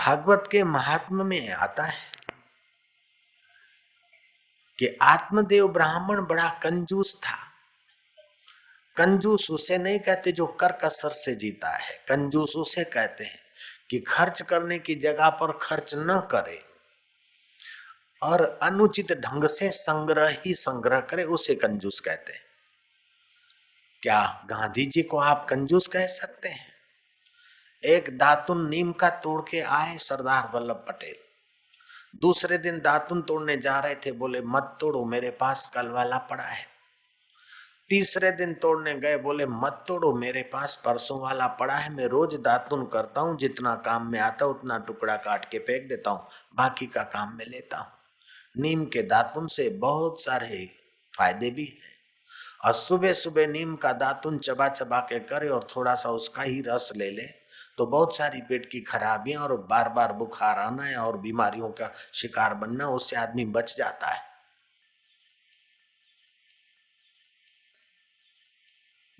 भागवत के महात्म्य में आता है कि आत्मदेव ब्राह्मण बड़ा कंजूस था। कंजूस उसे नहीं कहते जो कर कसर से जीता है, कंजूस उसे कहते हैं कि खर्च करने की जगह पर खर्च न करे और अनुचित ढंग से संग्रह ही संग्रह करे, उसे कंजूस कहते हैं। क्या गांधी जी को आप कंजूस कह सकते हैं? एक दातुन नीम का तोड़ के आए सरदार वल्लभ पटेल। दूसरे दिन दातुन तोड़ने जा रहे थे, बोले मत तोड़ो, मेरे पास कल वाला पड़ा है। तीसरे दिन तोड़ने गए, बोले मत तोड़ो, मेरे पास परसों वाला पड़ा है। मैं रोज दातुन करता हूँ, जितना काम में आता उतना टुकड़ा काट के फेंक देता हूँ, बाकी का काम में लेता हूँ। नीम के दातुन से बहुत सारे फायदे भी है। और सुबह सुबह नीम का दातुन चबा चबा के करे और थोड़ा सा उसका ही रस ले ले तो बहुत सारी पेट की खराबियां और बार बार बुखार आना है और बीमारियों का शिकार बनना, उससे आदमी बच जाता है।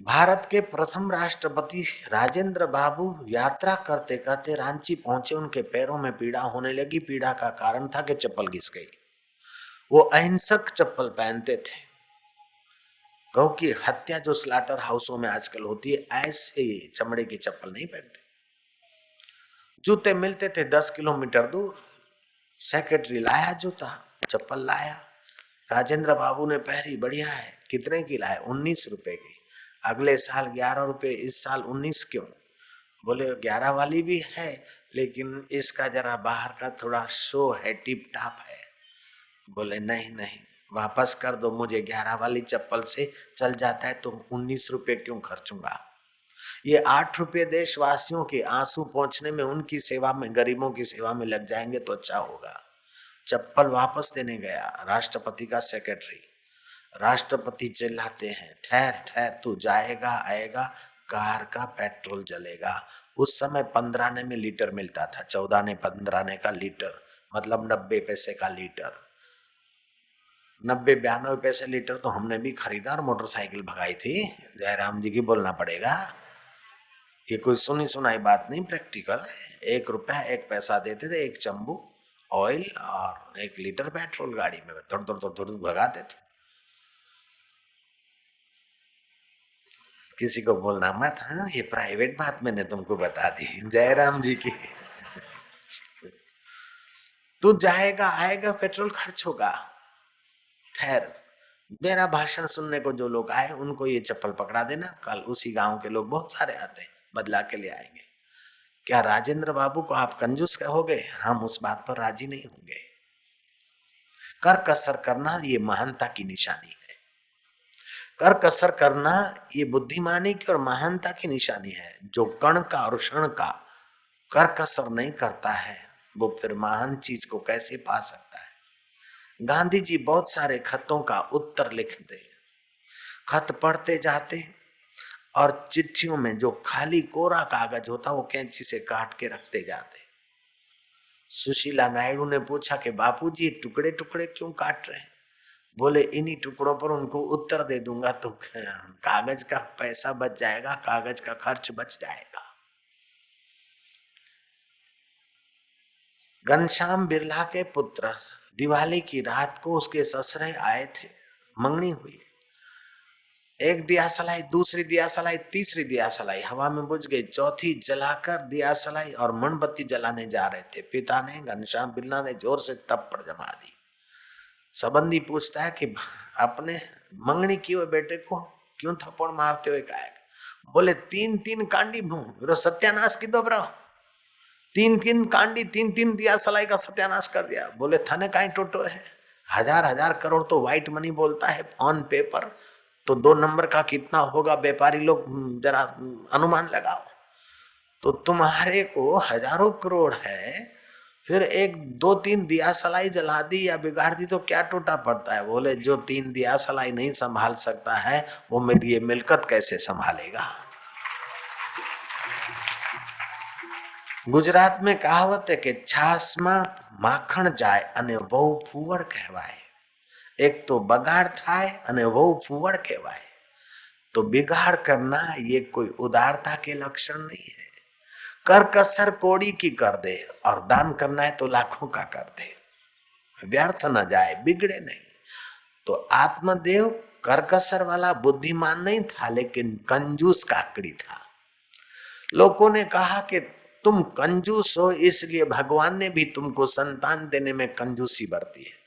भारत के प्रथम राष्ट्रपति राजेंद्र बाबू यात्रा करते करते रांची पहुंचे। उनके पैरों में पीड़ा होने लगी। पीड़ा का कारण था कि चप्पल घिस गई। वो अहिंसक चप्पल पहनते थे। गौ की हत्या जो स्लाटर हाउसों में आजकल होती है, ऐसे चमड़े की चप्पल नहीं पहनते। जूते मिलते थे 10 किलोमीटर दूर। सेक्रेटरी लाया जूता, चप्पल लाया। राजेंद्र बाबू ने पहरी, बढ़िया है। कितने की लाए? 19 रुपए की। अगले साल 11 रुपए, इस साल 19 क्यों? बोले 11 वाली भी है, लेकिन इसका जरा बाहर का थोड़ा शो है, टिप टाप है। बोले नहीं नहीं, वापस कर दो, मुझे 11 वाली चप्पल से चल जाता है तो 19 रुपए क्यों खर्चूंगा। ये 8 रुपए देशवासियों के आंसू पहुंचने में, उनकी सेवा में, गरीबों की सेवा में लग जाएंगे तो अच्छा होगा। चप्पल वापस देने गया राष्ट्रपति का सेक्रेटरी। राष्ट्रपति चिल्लाते हैं, ठहर ठहर, तू जाएगा आएगा, कार का पेट्रोल जलेगा। उस समय 15 आने में लीटर मिलता था, 14 ने 15 आने का लीटर, मतलब 90 पैसे का लीटर। 90-92 पैसे लीटर तो हमने भी खरीदा और मोटरसाइकिल भगाई थी। जयराम जी की बोलना पड़ेगा, ये कोई सुनी सुनाई बात नहीं, प्रैक्टिकल है। 1 रुपया 1 पैसा देते थे, 1 चंबू ऑयल और 1 लीटर पेट्रोल गाड़ी में थोड़ थोड़ थोड़ थोड़ भगाते थे। किसी को बोलना मत, हाँ, ये प्राइवेट बात मैंने तुमको बता दी जयराम जी की। तू जाएगा आएगा, पेट्रोल खर्च होगा। खैर, मेरा भाषण सुनने को जो लोग आए उनको ये चप्पल पकड़ा देना। कल उसी गांव के लोग बहुत सारे आते, बदला के ले आएंगे। क्या राजेंद्र बाबू को आप कंजूस कहोगे? हम उस बात पर राजी नहीं होंगे। कर कसर करना ये महानता की निशानी है। कर कसर करना ये बुद्धिमानी की और महानता की निशानी है। जो कण का और क्षण का कर कसर नहीं करता है, वो फिर महान चीज को कैसे पा सकता है। गांधी जी बहुत सारे खतों का उत्तर लिखते, खत पढ़ते जाते और चिट्ठियों में जो खाली कोरा कागज होता वो कैंची से काट के रखते जाते। सुशीला नायडू ने पूछा कि बापूजी टुकड़े टुकड़े क्यों काट रहे हैं? बोले इन्हीं टुकड़ों पर उनको उत्तर दे दूंगा तो कागज का पैसा बच जाएगा, कागज का खर्च बच जाएगा। घनश्याम बिरला के पुत्र दिवाली की रात को उसके ससुरे आए थे, मंगनी हुई। एक दिया सलाई, दूसरी दिया सलाई, तीसरी दिया सलाई हवा में बुझ गई। चौथी जलाकर दिया सलाई और मोमबत्ती जलाने जा रहे थे। पिता ने, घनश्याम बिरला ने जोर से थप्पड़ जमा दी। संबंधी पूछता है कि अपने मंगनी की हुए बेटे को क्यों थप्पड़ मारते हुए कहा? बोले 3-3 कांडी रो सत्यानाश की दो ब्रो, 3-3 कांडी, 3-3 दिया सलाई का सत्यानाश कर दिया। बोले थाने काई टोटो है, 1000 करोड़ तो व्हाइट मनी बोलता है ऑन पेपर, तो 2 नंबर का कितना होगा व्यापारी लोग जरा अनुमान लगाओ। तो तुम्हारे को हजारों करोड़ है, फिर 1-2-3 दिया सलाई जला दी या बिगाड़ दी तो क्या टूटा पड़ता है? बोले जो 3 दिया सलाई नहीं संभाल सकता है वो मेरी ये मिल्कत कैसे संभालेगा। गुजरात में कहावत है कि छास में माखण जाए અને વહુ ફુવડ કહેવાય। एक तो बगाड़ थाय અને વહુ ફુવડ કહેવાય। तो बिगाड़ करना ये कोई उदारता के लक्षण नहीं है। कर कसर कोड़ी की कर दे, और दान करना है तो लाखों का कर दे, व्यर्थ न जाए, बिगड़े नहीं। तो आत्मदेव करकसर वाला बुद्धिमान नहीं था, लेकिन कंजूस काकड़ी था। लोगों ने कहा कि तुम कंजूस हो, इसलिए भगवान ने भी तुमको संतान देने में कंजूसी बरती है।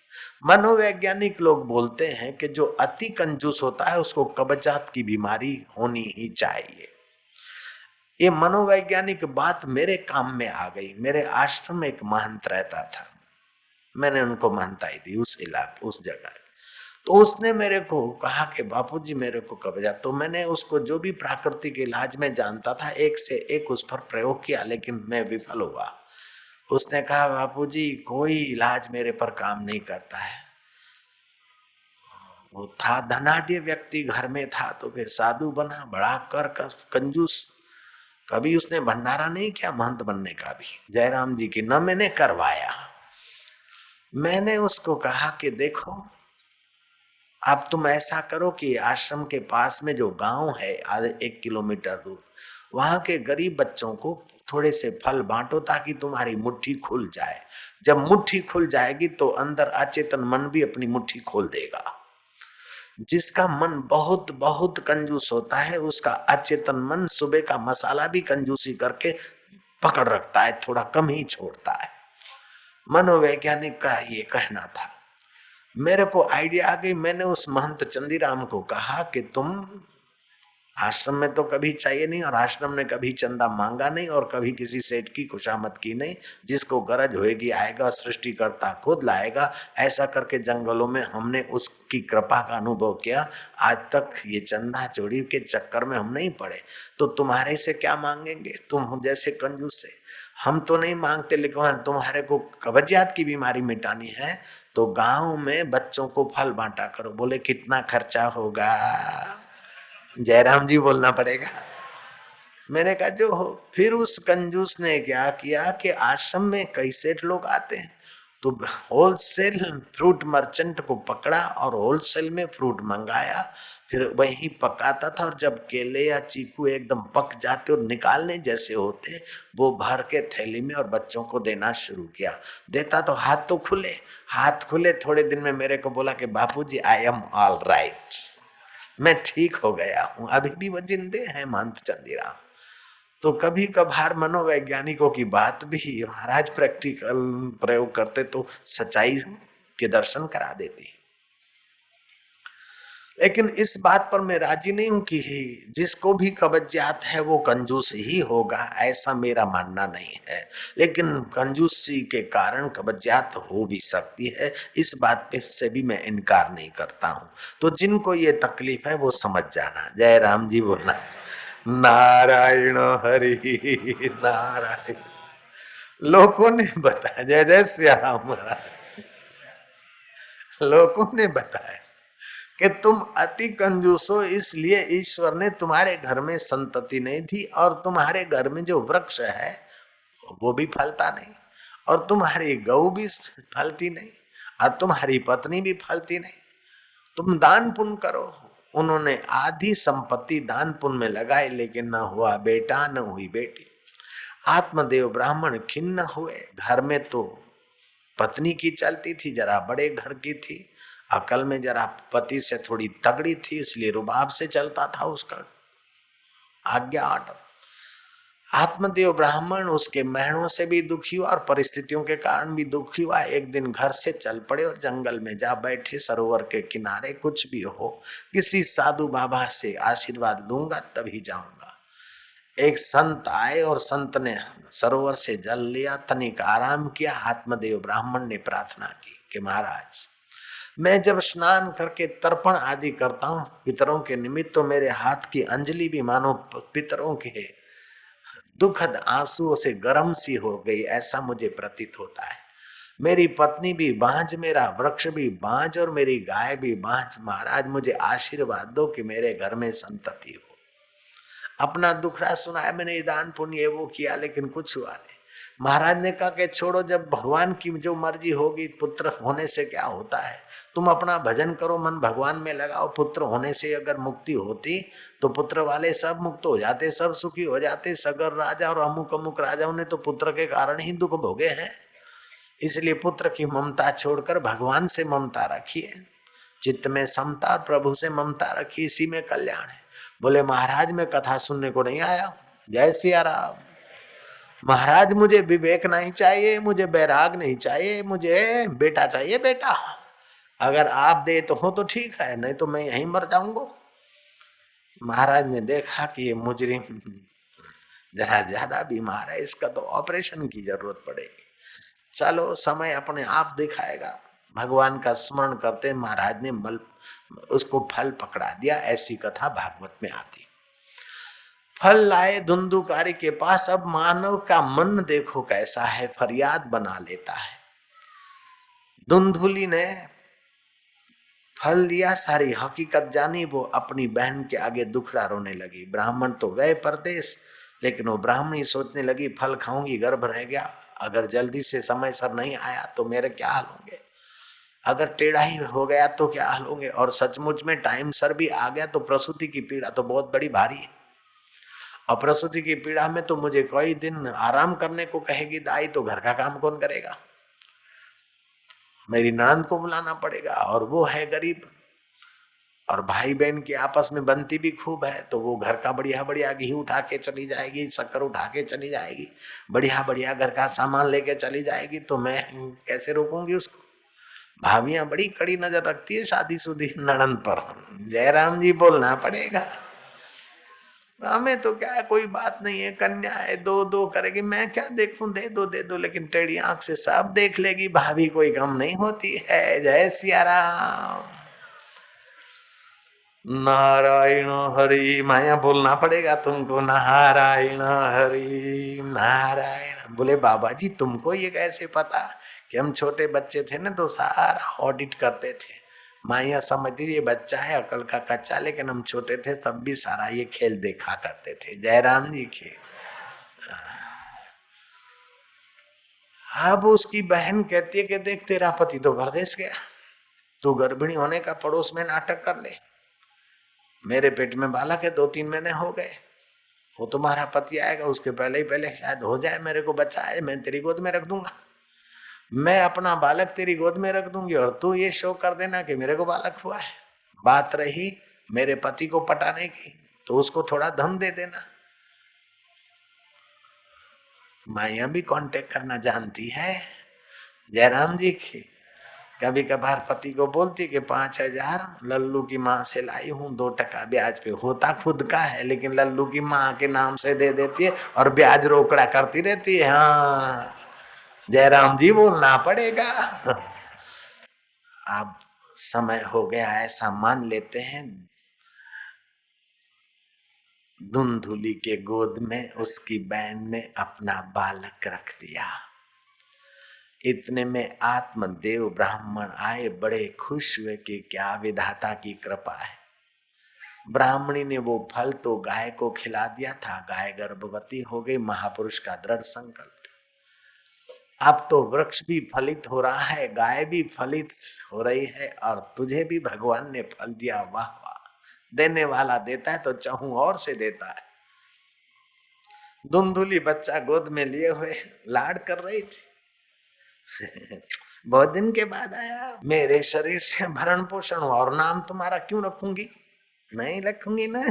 मनोवैज्ञानिक लोग बोलते हैं कि जो अति कंजूस होता है उसको कब्जियत की बीमारी होनी ही चाहिए। ये मनोवैज्ञानिक बात मेरे काम में आ गई। मेरे आश्रम में एक महंत रहता था, मैंने उनको मानताई दी उस इलाके उस जगह। तो उसने मेरे को कहा कि बापूजी मेरे को कब्जा, तो मैंने उसको जो भी प्राकृतिक इलाज में जानता था एक से एक उस पर प्रयोग किया, लेकिन मैं विफल हुआ। उसने कहा बापूजी कोई इलाज मेरे पर काम नहीं करता है। वो था धनाढ्य व्यक्ति, घर में था, तो फिर साधु बना, बड़ा कर कंजूस। कभी उसने भंडारा नहीं किया महंत बनने का भी, जयराम जी की न मैंने करवाया। मैंने उसको कहा कि देखो अब तुम ऐसा करो कि आश्रम के पास में जो गांव है आधे 1 किलोमीटर दूर, वहां के गरीब बच्चों को थोड़े से फल बांटो ताकि तुम्हारी मुट्ठी खुल जाए। जब मुट्ठी खुल जाएगी तो अंदर अचेतन मन भी अपनी मुट्ठी खोल देगा। जिसका मन बहुत बहुत कंजूस होता है उसका अचेतन मन सुबह का मसाला भी कंजूसी करके पकड़ रखता है, थोड़ा कम ही छोड़ता है। मनोवैज्ञानिक का ये कहना था। मेरे को आइडिया आ गई। मैंने उस महंत चंदीराम को कहा कि तुम आश्रम में तो कभी चाहिए नहीं, और आश्रम ने कभी चंदा मांगा नहीं, और कभी किसी सेठ की खुशामद की नहीं। जिसको गरज होएगी आएगा, सृष्टिकर्ता खुद लाएगा। ऐसा करके जंगलों में हमने उसकी कृपा का अनुभव किया। आज तक ये चंदा चोरी के चक्कर में हम नहीं पड़े। तो तुम्हारे से क्या मांगेंगे, तुम जैसे कंजूस से। हम तो नहीं मांगते, लेकिन तुम्हारे को कब्जियत की बीमारी मिटानी है तो गांव में बच्चों को फल बांटा करो। बोले कितना खर्चा होगा, जयराम जी बोलना पड़ेगा। मैंने कहा जो हो। फिर उस कंजूस ने क्या किया कि आश्रम में कई सेठ लोग आते हैं, तो होलसेल फ्रूट मर्चेंट को पकड़ा और होलसेल में फ्रूट मंगाया, फिर वही पकाता था। और जब केले या चीकू एकदम पक जाते और निकालने जैसे होते, वो भर के थैली में और बच्चों को देना शुरू किया। देता तो हाथ खुले थोड़े दिन में मेरे को बोला कि बापूजी आई एम ऑल राइट, मैं ठीक हो गया हूं। अभी भी वो जिंदे हैं महंत चंदीराम। तो कभी कभार मनोवैज्ञानिकों की बात भी महाराज प्रैक्टिकल प्रयोग करते तो सच्चाई के दर्शन करा देती। लेकिन इस बात पर मैं राजी नहीं हूं कि जिसको भी कब्जियत है वो कंजूस ही होगा, ऐसा मेरा मानना नहीं है। लेकिन कंजूसी के कारण कब्जियत हो भी सकती है, इस बात पे से भी मैं इनकार नहीं करता हूं। तो जिनको ये तकलीफ है वो समझ जाना। जय राम जी बोलना। नारायण हरि नारायण। लोगों ने बताया, जय जय श्री राम महाराज। लोगों ने बताया कि तुम अति कंजूस हो, इसलिए ईश्वर ने तुम्हारे घर में संतति नहीं दी, और तुम्हारे घर में जो वृक्ष है वो भी फलता नहीं, और तुम्हारी गऊ भी फलती नहीं, और तुम्हारी पत्नी भी फलती नहीं। तुम दान पुण्य करो। उन्होंने आधी संपत्ति दान पुण्य में लगाई, लेकिन न हुआ बेटा न हुई बेटी। आत्मदेव ब्राह्मण खिन्न हुए। घर में तो पत्नी की चलती थी, जरा बड़े घर की थी, अकल में जरा पति से थोड़ी तगड़ी थी, इसलिए रुबाब से चलता था उसका आज्ञा ऑर्डर। आत्मदेव ब्राह्मण उसके महणों से भी दुखी हुआ और परिस्थितियों के कारण भी दुखी हुआ। एक दिन घर से चल पड़े और जंगल में जा बैठे सरोवर के किनारे। कुछ भी हो, किसी साधु बाबा से आशीर्वाद लूंगा तभी जाऊंगा। एक संत आए और संत ने सरोवर से जल लिया, तनिक आराम किया। आत्मदेव ब्राह्मण ने प्रार्थना की कि महाराज, मैं जब स्नान करके तर्पण आदि करता हूँ पितरों के निमित्त, तो मेरे हाथ की अंजलि भी मानो पितरों के दुखद आंसुओं से गर्म सी हो गई, ऐसा मुझे प्रतीत होता है। मेरी पत्नी भी बांझ, मेरा वृक्ष भी बांझ, और मेरी गाय भी बांझ। महाराज मुझे आशीर्वाद दो कि मेरे घर में संतति हो। अपना दुखड़ा सुनाया मैंने, दान पुण्य वो किया, लेकिन कुछ हुआ नहीं। महाराज ने कहा कि छोड़ो, जब भगवान की जो मर्जी होगी, पुत्र होने से क्या होता है, तुम अपना भजन करो, मन भगवान में लगाओ। पुत्र होने से अगर मुक्ति होती तो पुत्र वाले सब मुक्त हो जाते, सब सुखी हो जाते। सगर राजा और अमुक अमुक राजाओं ने तो पुत्र के कारण ही दुख भोगे हैं। इसलिए पुत्र की ममता छोड़कर भगवान से ममता रखिए, चित्त में समता और प्रभु से ममता रखिए, इसी में कल्याण है। बोले महाराज मैं कथा सुनने को नहीं आया हूं। जय सिया राम। महाराज मुझे विवेक नहीं चाहिए, मुझे बैराग नहीं चाहिए, मुझे बेटा चाहिए, बेटा। अगर आप दे तो हो तो ठीक है, नहीं तो मैं यहीं मर जाऊंगा। महाराज ने देखा कि ये मुजरिम जरा ज्यादा बीमार है, इसका तो ऑपरेशन की जरूरत पड़ेगी। चलो समय अपने आप दिखाएगा। भगवान का स्मरण करते महाराज ने उसको फल पकड़ा दिया। ऐसी कथा भागवत में आती। फल लाए धुंधुकारी के पास। अब मानव का मन देखो कैसा है, फरियाद बना लेता है। धुंधुली ने फल लिया, सारी हकीकत जानी, वो अपनी बहन के आगे दुखड़ा रोने लगी। ब्राह्मण तो गए परदेश, लेकिन वो ब्राह्मणी सोचने लगी फल खाऊंगी, गर्भ रह गया, अगर जल्दी से समय सर नहीं आया तो मेरे क्या हाल होंगे, अगर टेढ़ा ही हो गया तो क्या हाल होंगे, और सचमुच में टाइम सर भी आ गया तो प्रसूति की पीड़ा तो बहुत बड़ी भारी है। और प्रसूति की पीड़ा में तो मुझे कई दिन आराम करने को कहेगी दाई, तो घर का काम कौन करेगा, मेरी ननद को बुलाना पड़ेगा, और वो है गरीब, और भाई बहन की आपस में बनती भी खूब है, तो वो घर का बढ़िया बढ़िया घी उठा के चली जाएगी, शक्कर उठा के चली जाएगी, बढ़िया बढ़िया घर का सामान लेके चली जाएगी, तो मैं कैसे रोकूंगी उसको। भाभियां बड़ी कड़ी नजर रखती है शादीशुदी ननद पर। जयराम जी बोलना पड़ेगा। हमें तो क्या है, कोई बात नहीं है, कन्या है, दो दो करेगी, मैं क्या देखूं, दे दो दे दो, लेकिन टेढ़ी आंख से सब देख लेगी, भाभी कोई कम नहीं होती है। जय सिया राम। नारायण हरि, माया बोलना पड़ेगा तुमको, नारायण हरि नारायण। बोले बाबा जी तुमको ये कैसे पता, कि हम छोटे बच्चे थे ना तो सारा ऑडिट करते थे। माया समझती ये बच्चा है अकल का कच्चा, लेकिन हम छोटे थे तब भी सारा ये खेल देखा करते थे। जयराम जी के। अब उसकी बहन कहती है कि देख तेरा पति तो परदेश गया, तू गर्भिणी होने का पड़ोस में नाटक कर ले, मेरे पेट में बालक है, 2-3 महीने हो गए, वो तुम्हारा पति आएगा, उसके पहले ही पहले शायद हो जाए, मेरे को बच्चा है, मैं तेरी गोद में रख दूंगा, मैं अपना बालक तेरी गोद में रख दूंगी, और तू ये शो कर देना कि मेरे को बालक हुआ है। बात रही मेरे पति को पटाने की, तो उसको थोड़ा धन दे देना। माया भी कांटेक्ट करना जानती है। जयराम जी की कभी कभार पति को बोलती कि 5,000 लल्लू की माँ से लाई हूँ, 2% ब्याज पे, होता खुद का है लेकिन लल्लू की माँ के नाम से दे देती है और ब्याज रोकड़ा करती रहती है। हाँ जयराम जी बोलना पड़ेगा। अब समय हो गया ऐसा मान लेते हैं, धुंधुली के गोद में उसकी बहन ने अपना बालक रख दिया। इतने में आत्मदेव ब्राह्मण आए, बड़े खुश हुए कि क्या विधाता की कृपा है। ब्राह्मणी ने वो फल तो गाय को खिला दिया था, गाय गर्भवती हो गई, महापुरुष का दृढ़ संकल्प। अब तो वृक्ष भी फलित हो रहा है, गाय भी फलित हो रही है, और तुझे भी भगवान ने फल दिया। वाह वाह, देने वाला देता है तो चाहूं और से देता है। धुंधुली बच्चा गोद में लिए हुए लाड कर रही थी। बहुत दिन के बाद आया, मेरे शरीर से भरण पोषण हुआ, और नाम तुम्हारा क्यों रखूंगी, नहीं रखूंगी ना,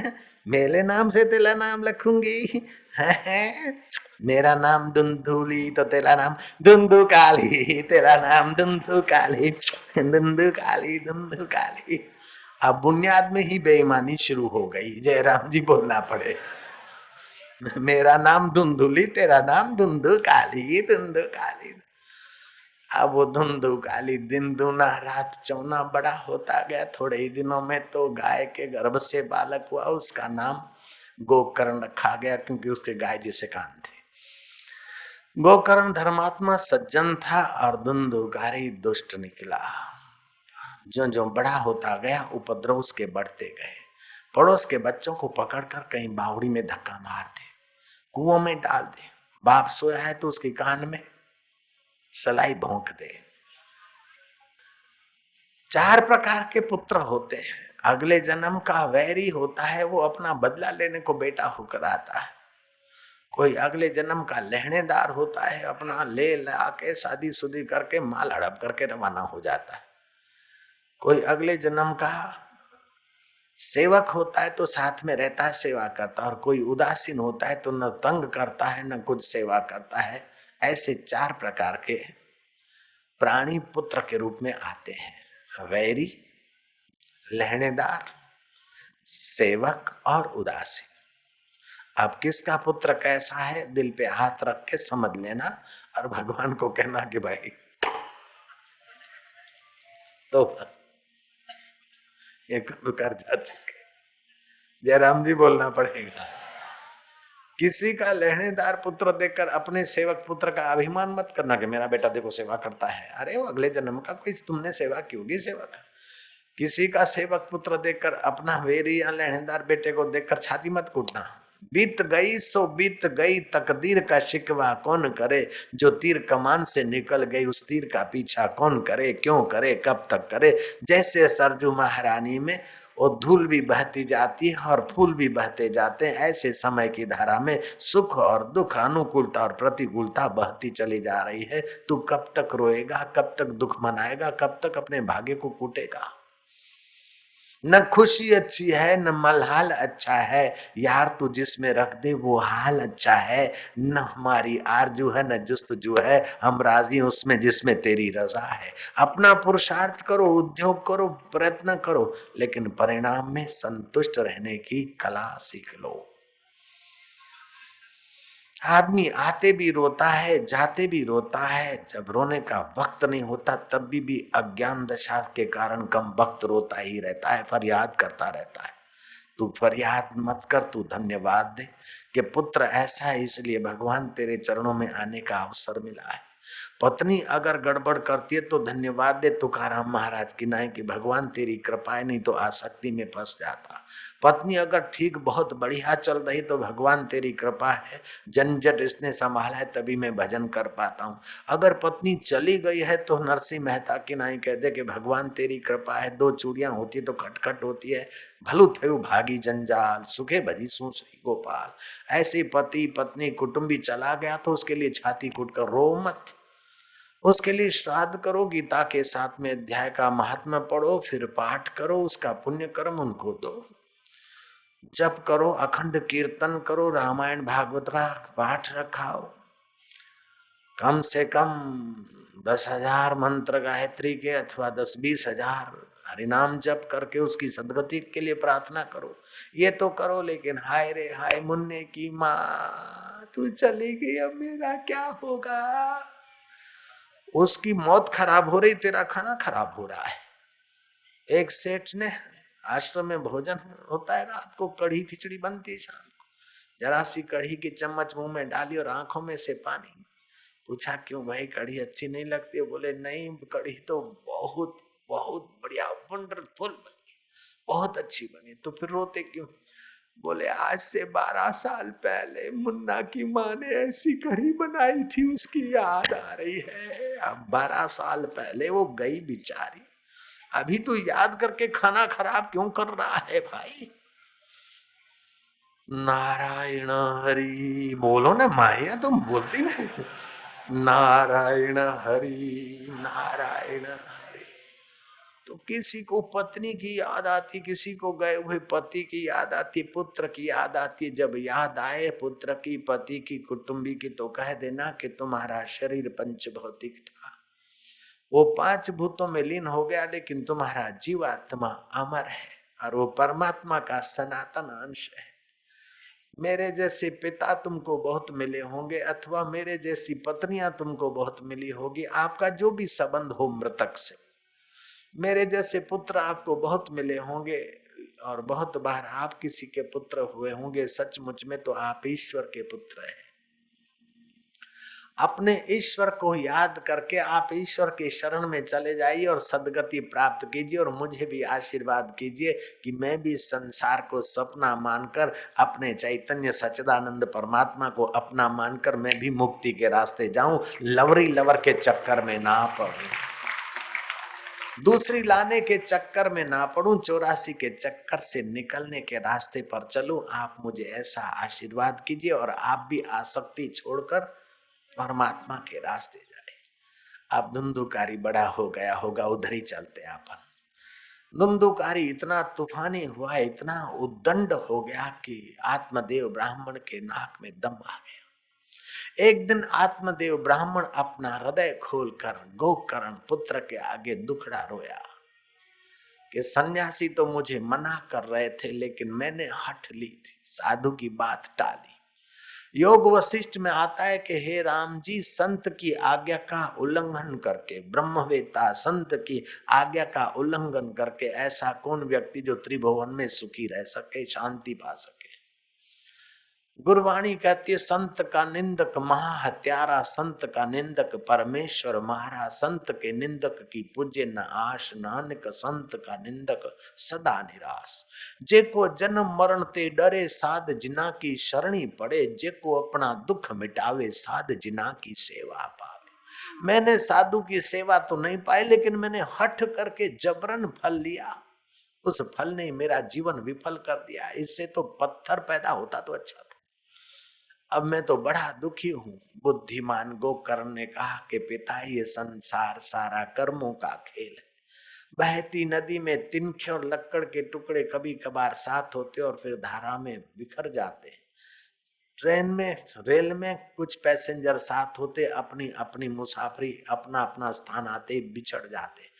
मेरे नाम से तेरा नाम रखूंगी। मेरा नाम धुंधुली तो तेरा नाम धुंधु काली, तेरा नाम धुंधु काली, धुंधु काली धुंधु काली। अब बुनियाद में ही बेईमानी शुरू हो गई। जयराम जी बोलना पड़े, मेरा नाम धुंधुली, तेरा नाम धुंधु काली धुंधु काली। अब वो धुंधु काली दिन दूना रात चौना बड़ा होता गया। थोड़े ही दिनों में तो गाय के गर्भ से बालक हुआ, उसका नाम गोकर्ण रखा गया, क्योंकि उसके गाय जैसे कान थे। गोकर्ण धर्मात्मा सज्जन था और धुंधुकारी दुष्ट निकला। जो जो बड़ा होता गया उपद्रव उसके बढ़ते गए। पड़ोस के बच्चों को पकड़कर कहीं बावड़ी में धक्का मार दे, कुओं में डाल दे, बाप सोया है तो उसके कान में सलाई भोंक दे। 4 प्रकार के पुत्र होते हैं। अगले जन्म का वैरी होता है, वो अपना बदला लेने को बेटा होकर आता है। कोई अगले जन्म का लहनेदार होता है, अपना ले ला के शादी शुदी करके माल हड़प करके रवाना हो जाता है। कोई अगले जन्म का सेवक होता है तो साथ में रहता है, सेवा करता है। और कोई उदासीन होता है तो न तंग करता है न कुछ सेवा करता है। ऐसे 4 प्रकार के प्राणी पुत्र के रूप में आते हैं, वैरी, लहनेदार, सेवक और उदासीन। अब किसका पुत्र कैसा है, दिल पे हाथ रख के समझ लेना और भगवान को कहना कि भाई तो ये कब कर जा चुके। जयराम जी बोलना पड़ेगा। किसी का लहनेदार पुत्र देखकर अपने सेवक पुत्र का अभिमान मत करना कि मेरा बेटा देखो सेवा करता है। अरे वो अगले जन्म का कोई तुमने सेवा की होगी सेवक। किसी का सेवक पुत्र देखकर अपना वेरी या लहनेदार बेटे को देखकर छाती मत कूटना। बीत गई सो बीत गई, तकदीर का शिकवा कौन करे। जो तीर कमान से निकल गई उस तीर का पीछा कौन करे, क्यों करे, कब तक करे। जैसे सरजू महारानी में वो धूल भी बहती जाती है और फूल भी बहते जाते हैं, ऐसे समय की धारा में सुख और दुख, अनुकूलता और प्रतिकूलता बहती चली जा रही है। तू कब तक रोएगा, कब तक दुख मनाएगा, कब तक अपने भाग्य को कूटेगा। न खुशी अच्छी है न मलहाल अच्छा है, यार तू जिसमें रख दे वो हाल अच्छा है। न हमारी आरजू है न जुस्तजू है, हम राजी उसमें जिसमें तेरी रजा है। अपना पुरुषार्थ करो, उद्योग करो, प्रयत्न करो, लेकिन परिणाम में संतुष्ट रहने की कला सीख लो। आदमी आते भी रोता है, जाते भी रोता है। जब रोने का वक्त नहीं होता तब भी अज्ञान दशा के कारण कम वक्त रोता ही रहता है, फरियाद करता रहता है। तू फरियाद मत कर, तू धन्यवाद दे कि पुत्र ऐसा है इसलिए भगवान तेरे चरणों में आने का अवसर मिला है। पत्नी अगर गड़बड़ करती है तो धन्यवाद दे तुकाराम महाराज की, नहीं कि भगवान तेरी कृपा है, नहीं तो आसक्ति में फंस जाता। पत्नी अगर ठीक बहुत बढ़िया चल रही तो भगवान तेरी कृपा है, झंझट इसने संभाला है तभी मैं भजन कर पाता हूँ। अगर पत्नी चली गई है तो नरसिंह मेहता की नहीं कहते कि भगवान तेरी कृपा है, 2 चूड़ियां होती तो खटखट होती है, भलू थयु भागी जंजाल, सुखे भजी सुश्री गोपाल। ऐसे पति पत्नी कुटुंबी चला गया तो उसके लिए छाती कूट कर रो मत, उसके लिए श्राद्ध करो, गीता के साथ में अध्याय का महात्म्य पढ़ो, फिर पाठ करो, उसका पुण्य कर्म उनको दो। जप करो, अखंड कीर्तन करो, रामायण भागवत का पाठ रखाओ। कम से कम 10,000 मंत्र गायत्री के अथवा 10-20,000 हरिनाम जप करके उसकी सदगति के लिए प्रार्थना करो। ये तो करो, लेकिन हाय रे हाय मुन्ने की माँ तू चली गई, अब मेरा क्या होगा। उसकी मौत खराब हो रही, तेरा खाना खराब हो रहा है। एक सेठ ने आश्रम में भोजन होता है, रात को कढ़ी खिचड़ी बनती है, शाम को जरा सी कढ़ी की चम्मच मुंह में डाली और आंखों में से पानी। पूछा क्यों भाई, कढ़ी अच्छी नहीं लगती? बोले नहीं, कढ़ी तो बहुत बहुत बढ़िया वंडरफुल बनी, बहुत अच्छी बनी। तो फिर रोते क्यों? बोले आज से 12 साल पहले मुन्ना की माँ ने ऐसी कढ़ी बनाई थी, उसकी याद आ रही है। अब 12 साल पहले वो गई बिचारी, अभी तू याद करके खाना खराब क्यों कर रहा है भाई? नारायण हरि बोलो ना माया, तुम बोलती नहीं। नारायण हरि नारायण हरि। तो किसी को पत्नी की याद आती, किसी को गए हुए पति की याद आती, पुत्र की याद आती। जब याद आए पुत्र की, पति की, कुटुंबी की, तो कह देना कि तुम्हारा शरीर पंच भौतिक था, वो 5 भूतों में लीन हो गया, लेकिन तुम्हारा जीवात्मा अमर है और वो परमात्मा का सनातन अंश है। मेरे जैसे पिता तुमको बहुत मिले होंगे अथवा मेरे जैसी पत्नियां तुमको बहुत मिली होगी, आपका जो भी संबंध हो मृतक से। मेरे जैसे पुत्र आपको बहुत मिले होंगे और बहुत बार आप किसी के पुत्र हुए होंगे। सचमुच में तो आप ईश्वर के पुत्र हैं। अपने ईश्वर को याद करके आप ईश्वर के शरण में चले जाइए और सद्गति प्राप्त कीजिए। और मुझे भी आशीर्वाद कीजिए कि मैं भी संसार को सपना मानकर अपने चैतन्य सच्चिदानंद परमात्मा को अपना मानकर मैं भी मुक्ति के रास्ते जाऊं, लवरी लवर के चक्कर में ना पड़ूं, दूसरी लाने के चक्कर में ना पड़ूं, 84 के चक्कर से निकलने के रास्ते पर चलूं। आप मुझे ऐसा आशीर्वाद कीजिए और आप भी आसक्ति छोड़कर परमात्मा के रास्ते जाए। आप धुंधुकारी बड़ा हो गया होगा, उधर ही चलते अपन। धुंधुकारी इतना तूफानी हुआ, इतना उद्दंड हो गया कि आत्मदेव ब्राह्मण के नाक में दम आ गया। एक दिन आत्मदेव ब्राह्मण अपना हृदय खोलकर गोकर्ण पुत्र के आगे दुखड़ा रोया कि सन्यासी तो मुझे मना कर रहे थे, लेकिन मैंने हठ ली थी, साधु की बात टाली। योग वशिष्ठ में आता है कि हे राम जी, संत की आज्ञा का उल्लंघन करके, ब्रह्मवेता संत की आज्ञा का उल्लंघन करके ऐसा कौन व्यक्ति जो त्रिभुवन में सुखी रह सके, शांति पा सके। गुरवाणी कहती है, संत का निंदक महा हत्यारा, संत का निंदक परमेश्वर मारा, संत के निंदक की पूज्य न आश, नानक संत का निंदक सदा निराश। जेको जन्म मरण ते डरे, साध जिना की शरणी पड़े, जेको अपना दुख मिटावे, साध जिना की सेवा पावे। मैंने साधु की सेवा तो नहीं पाई, लेकिन मैंने हठ करके जबरन फल लिया, उस फल ने मेरा जीवन विफल कर दिया। इससे तो पत्थर पैदा होता तो अच्छा था। अब मैं तो बड़ा दुखी हूँ। बुद्धिमान गोकर्ण ने कहा कि पिता, ये संसार सारा कर्मों का खेल है। बहती नदी में तिनके और लक्कड़ के टुकड़े कभी कभार साथ होते और फिर धारा में बिखर जाते। ट्रेन में, रेल में कुछ पैसेंजर साथ होते, अपनी अपनी मुसाफरी, अपना अपना स्थान आते बिछड़ जाते।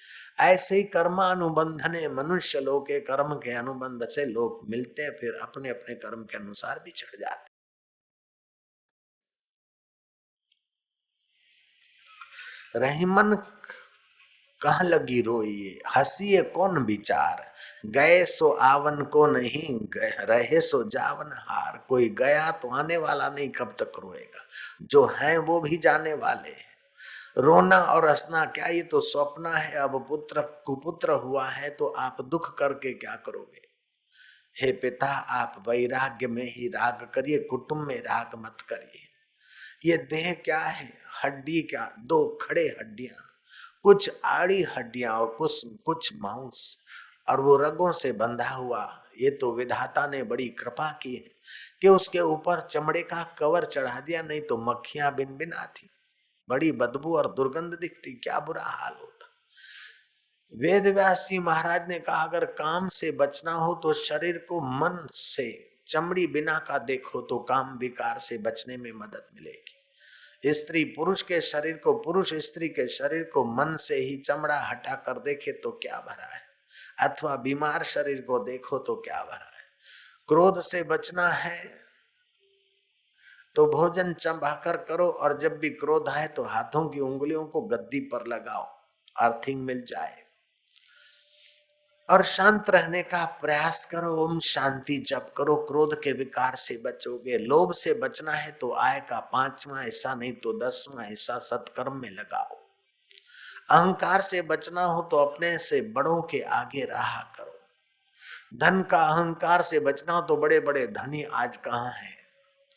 ऐसे ही कर्मानुबंधने मनुष्य लोग के कर्म के अनुबंध से लोग मिलते, फिर अपने अपने कर्म के अनुसार बिछड़ जाते। रहीमन कहाँ लगी रोइए, हंसिए कौन विचार, गए सो आवन को नहीं, रहे सो जावन हार। कोई गया तो आने वाला नहीं, कब तक रोएगा, जो है वो भी जाने वाले। रोना और हंसना क्या, ये तो स्वप्न है। अब पुत्र कुपुत्र हुआ है तो आप दुख करके क्या करोगे। हे पिता, आप वैराग्य में ही राग करिए, कुटुंब में राग मत करिए। ये देह क्या है, हड्डी क्या, दो खड़े हड्डियां, कुछ आड़ी हड्डियां और कुछ मांस, और वो रगों से बंधा हुआ। ये तो विधाता ने बड़ी कृपा की है कि उसके ऊपर चमड़े का कवर चढ़ा दिया, नहीं तो मक्खियां बिन बिन आती, बड़ी बदबू और दुर्गंध दिखती, क्या बुरा हाल होता। वेद व्यास जी महाराज ने कहा, अगर काम से बचना हो तो शरीर को मन से, चमड़ी बिना का देखो तो काम विकार से बचने में मदद मिलेगी। स्त्री पुरुष के शरीर को, पुरुष स्त्री के शरीर को मन से ही चमड़ा हटा कर देखे तो क्या भरा है, अथवा बीमार शरीर को देखो तो क्या भरा है। क्रोध से बचना है तो भोजन चबाकर करो, और जब भी क्रोध आए तो हाथों की उंगलियों को गद्दी पर लगाओ, अर्थिंग मिल जाए। और शांत रहने का प्रयास करो, ओम शांति जप करो, क्रोध के विकार से बचोगे। लोभ से बचना है तो आय का 5वां हिस्सा नहीं तो 10वां हिस्सा सत्कर्म में लगाओ। अहंकार से बचना हो तो अपने से बड़ों के आगे रहा करो। धन का अहंकार से बचना हो तो बड़े बड़े धनी आज कहाँ है,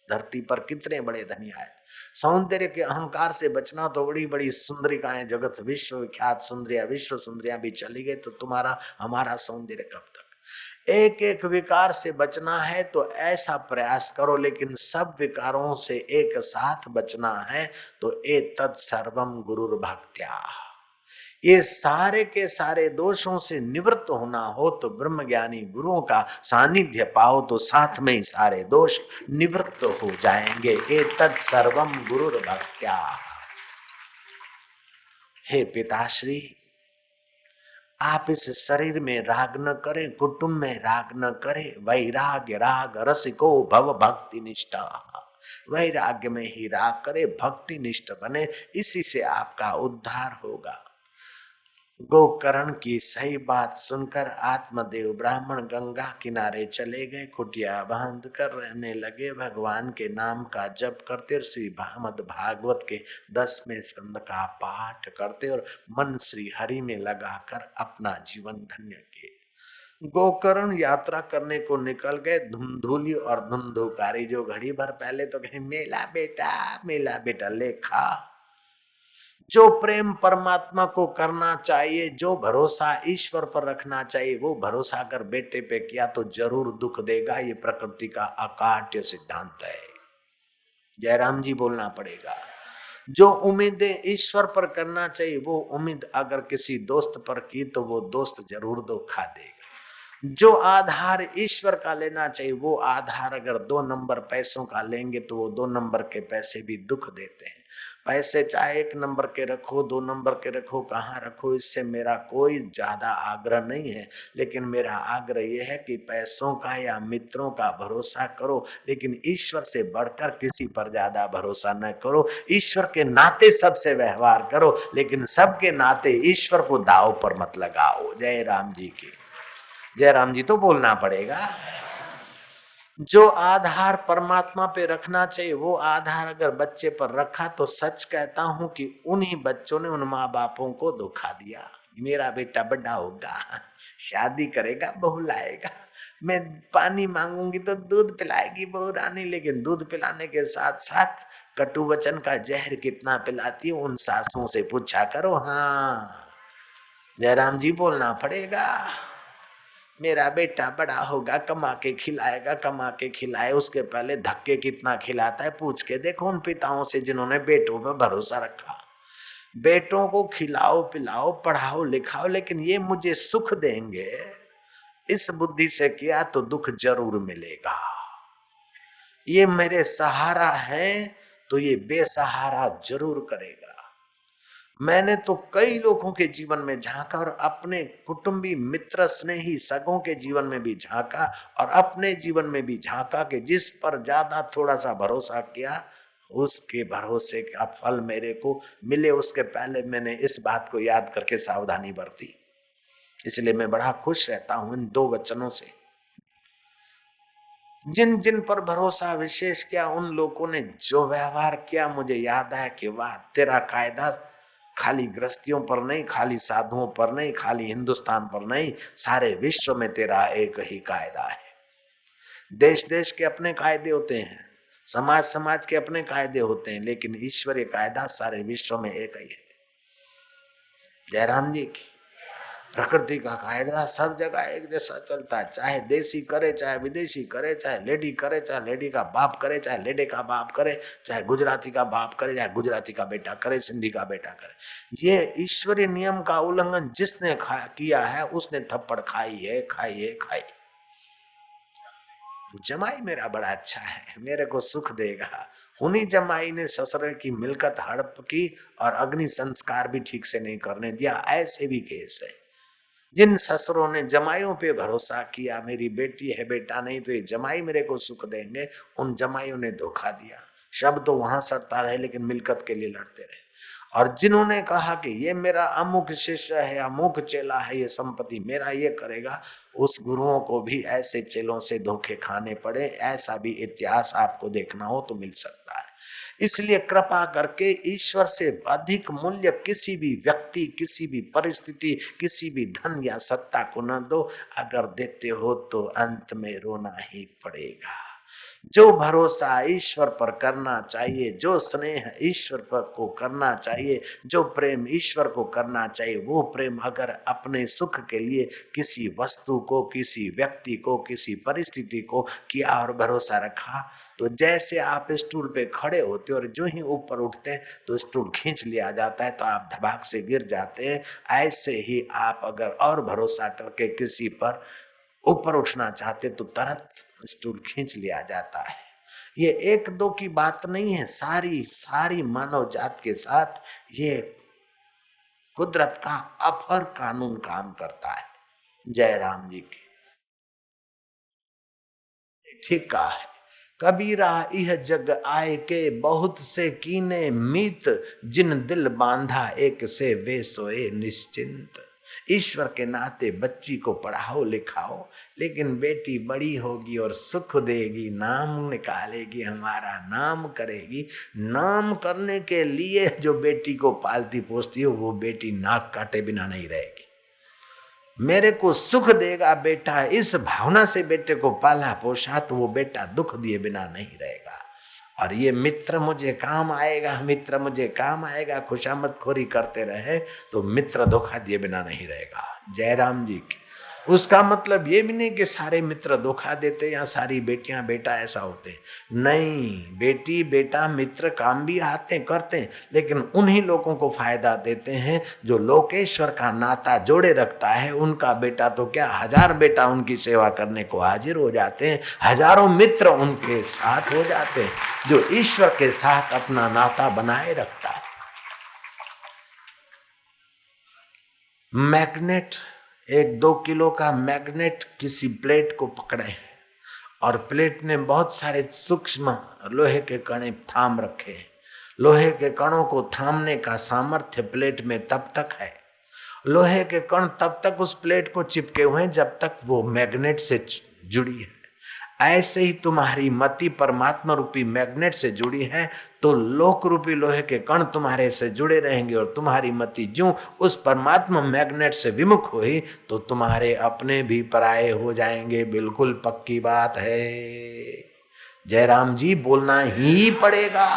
धरती पर कितने बड़े धनी आए। सौंदर्य के अहंकार से बचना तो बड़ी बड़ी सुंदरिकाएं, जगत विश्व विख्यात सुंदरियां, विश्व सुंदरियां भी चली गई तो तुम्हारा हमारा सौंदर्य कब तक। एक एक विकार से बचना है तो ऐसा प्रयास करो, लेकिन सब विकारों से एक साथ बचना है तो एतत् सर्वम गुरुर भक्त्या। ये सारे के सारे दोषों से निवृत्त होना हो तो ब्रह्मज्ञानी गुरुओं का सानिध्य पाओ तो साथ में ही सारे दोष निवृत्त हो जाएंगे। एतत् सर्वम गुरुर भक्त्या। हे पिताश्री, आप इस शरीर में राग न करें, कुटुंब में राग न करें। वैराग्य राग रसिको भव भक्ति निष्ठा। वैराग्य में ही राग करे, भक्ति निष्ठ बने, इसी से आपका उद्धार होगा। गोकर्ण की सही बात सुनकर आत्मदेव ब्राह्मण गंगा किनारे चले गए, कुटिया बांध कर रहने लगे। भगवान के नाम का जप करते और श्री भागवत के 10वें स्कंद का पाठ करते और मन श्री हरि में लगाकर अपना जीवन धन्य किए। गोकर्ण यात्रा करने को निकल गए। धुंधुली और धुंधुकारी जो घड़ी भर पहले तो कहे मेला बेटा लेखा। जो प्रेम परमात्मा को करना चाहिए, जो भरोसा ईश्वर पर रखना चाहिए, वो भरोसा अगर बेटे पे किया तो जरूर दुख देगा। ये प्रकृति का अकाट्य सिद्धांत है। जयराम जी बोलना पड़ेगा। जो उम्मीदें ईश्वर पर करना चाहिए, वो उम्मीद अगर किसी दोस्त पर की तो वो दोस्त जरूर धोखा देगा। जो आधार ईश्वर का लेना चाहिए, वो आधार अगर 2 नंबर पैसों का लेंगे तो वो 2 नंबर के पैसे भी दुख देते हैं। पैसे चाहे 1 नंबर के रखो, 2 नंबर के रखो, कहाँ रखो, इससे मेरा कोई ज्यादा आग्रह नहीं है। लेकिन मेरा आग्रह यह है कि पैसों का या मित्रों का भरोसा करो, लेकिन ईश्वर से बढ़कर किसी पर ज्यादा भरोसा न करो। ईश्वर के नाते सबसे व्यवहार करो, लेकिन सबके नाते ईश्वर को दाव पर मत लगाओ। जय राम जी की। जयराम जी तो बोलना पड़ेगा। जो आधार परमात्मा पे रखना चाहिए, वो आधार अगर बच्चे पर रखा तो सच कहता हूं कि उन्हीं बच्चों ने उन माँ बापों को धोखा दिया। मेरा बेटा बड़ा होगा, शादी करेगा, बहू लाएगा, मैं पानी मांगूंगी तो दूध पिलाएगी बहू रानी। लेकिन दूध पिलाने के साथ साथ कटु वचन का जहर कितना पिलाती है, उन सासुओं से पूछा करो। हाँ, जयराम जी बोलना पड़ेगा। मेरा बेटा बड़ा होगा, कमा के खिलाएगा, कमा के खिलाए, उसके पहले धक्के कितना खिलाता है पूछ के देखो उन पिताओं से जिन्होंने बेटों पर भरोसा रखा। बेटों को खिलाओ पिलाओ पढ़ाओ लिखाओ, लेकिन ये मुझे सुख देंगे, इस बुद्धि से किया तो दुख जरूर मिलेगा। ये मेरे सहारा है तो ये बेसहारा जरूर करेगा। मैंने तो कई लोगों के जीवन में झांका और अपने कुटुंबी मित्र स्नेही सगों के जीवन में भी झांका और अपने जीवन में भी झांका कि जिस पर ज्यादा थोड़ा सा भरोसा किया, उसके भरोसे का फल मेरे को मिले, उसके पहले मैंने इस बात को याद करके सावधानी बरती। इसलिए मैं बड़ा खुश रहता हूं इन 2 वचनों से। जिन जिन पर भरोसा विशेष किया, उन लोगों ने जो व्यवहार किया, मुझे याद है कि वाह, तेरा कायदा खाली गृहस्थियों पर नहीं, खाली साधुओं पर नहीं, खाली हिंदुस्तान पर नहीं, सारे विश्व में तेरा एक ही कायदा है। देश देश के अपने कायदे होते हैं, समाज समाज के अपने कायदे होते हैं, लेकिन ईश्वरीय कायदा सारे विश्व में एक ही है। जयराम जी की। प्रकृति का कायदा सब जगह एक जैसा चलता है, चाहे देसी करे, चाहे विदेशी करे, चाहे लेडी करे, चाहे लेडी का बाप करे, चाहे लेडे का बाप करे, चाहे गुजराती का बाप करे, चाहे गुजराती का बेटा करे, सिंधी का बेटा करे। ये ईश्वरीय नियम का उल्लंघन जिसने किया है उसने थप्पड़ खाई है, खाई है, खाई। जमाई मेरा बड़ा अच्छा है, मेरे को सुख देगा। उन्हीं जमाई ने ससुर की मिलकत हड़प की और अग्नि संस्कार भी ठीक से नहीं करने दिया। ऐसे भी केस है। जिन ससुरों ने जमाइयों पे भरोसा किया, मेरी बेटी है बेटा नहीं तो ये जमाई मेरे को सुख देंगे, उन जमाइयों ने धोखा दिया। शब्द तो वहां सड़ता रहे लेकिन मिलकत के लिए लड़ते रहे। और जिन्होंने कहा कि ये मेरा अमुक शिष्य है, अमुक चेला है, ये संपत्ति मेरा ये करेगा, उस गुरुओं को भी ऐसे चेलों से धोखे खाने पड़े। ऐसा भी इतिहास आपको देखना हो तो मिल सकता है। इसलिए कृपा करके ईश्वर से अधिक मूल्य किसी भी व्यक्ति, किसी भी परिस्थिति, किसी भी धन या सत्ता को न दो। अगर देते हो तो अंत में रोना ही पड़ेगा। जो भरोसा ईश्वर पर करना चाहिए, जो स्नेह ईश्वर पर को करना चाहिए, जो प्रेम ईश्वर को करना चाहिए, वो प्रेम अगर अपने सुख के लिए किसी वस्तु को, किसी व्यक्ति को, किसी परिस्थिति को किया और भरोसा रखा, तो जैसे आप स्टूल पे खड़े होते और जो ही ऊपर उठते हैं तो स्टूल खींच लिया जाता है तो आप धबाक से गिर जाते हैं। ऐसे ही आप अगर और भरोसा करके किसी पर ऊपर उठना चाहते तो तुरंत स्टूल खींच लिया जाता है। ये 1-2 की बात नहीं है, सारी सारी मानव जात के साथ ये कुदरत का अफर कानून काम करता है। जय राम जी की। ठीक कहा है। कबीरा यह जग आए के बहुत से कीने मीत, जिन दिल बांधा एक से वे सोए निश्चिंत। ईश्वर के नाते बच्ची को पढ़ाओ लिखाओ, लेकिन बेटी बड़ी होगी और सुख देगी, नाम निकालेगी, हमारा नाम करेगी। नाम करने के लिए जो बेटी को पालती पोसती हो, वो बेटी नाक काटे बिना नहीं रहेगी। मेरे को सुख देगा बेटा, इस भावना से बेटे को पाला पोषा, तो वो बेटा दुख दिए बिना नहीं रहेगा। और ये मित्र मुझे काम आएगा, मित्र मुझे काम आएगा, खुशामद खोरी करते रहे तो मित्र धोखा दिए बिना नहीं रहेगा। जयराम जी की। उसका मतलब ये भी नहीं कि सारे मित्र धोखा देते या सारी बेटियां बेटा ऐसा होते, नहीं। बेटी बेटा मित्र काम भी आते करते, लेकिन उन्हीं लोगों को फायदा देते हैं जो लोकेश्वर का नाता जोड़े रखता है। उनका बेटा तो क्या, 1000 बेटा उनकी सेवा करने को हाजिर हो जाते हैं, हजारों मित्र उनके साथ हो जाते हैं जो ईश्वर के साथ अपना नाता बनाए रखता है। मैग्नेट, 1-2 किलो का मैग्नेट किसी प्लेट को पकड़े और प्लेट ने बहुत सारे सूक्ष्म लोहे के कण थाम रखे। लोहे के कणों को थामने का सामर्थ्य प्लेट में तब तक है, लोहे के कण तब तक उस प्लेट को चिपके हुए हैं जब तक वो मैग्नेट से जुड़ी है। ऐसे ही तुम्हारी मति परमात्मा रूपी मैग्नेट से जुड़ी है, तो लोक रूपी लोहे के कण तुम्हारे से जुड़े रहेंगे और तुम्हारी मति ज्यों उस परमात्मा मैग्नेट से विमुख हुई तो तुम्हारे अपने भी पराये हो जाएंगे। बिल्कुल पक्की बात है। जयराम जी, बोलना ही पड़ेगा,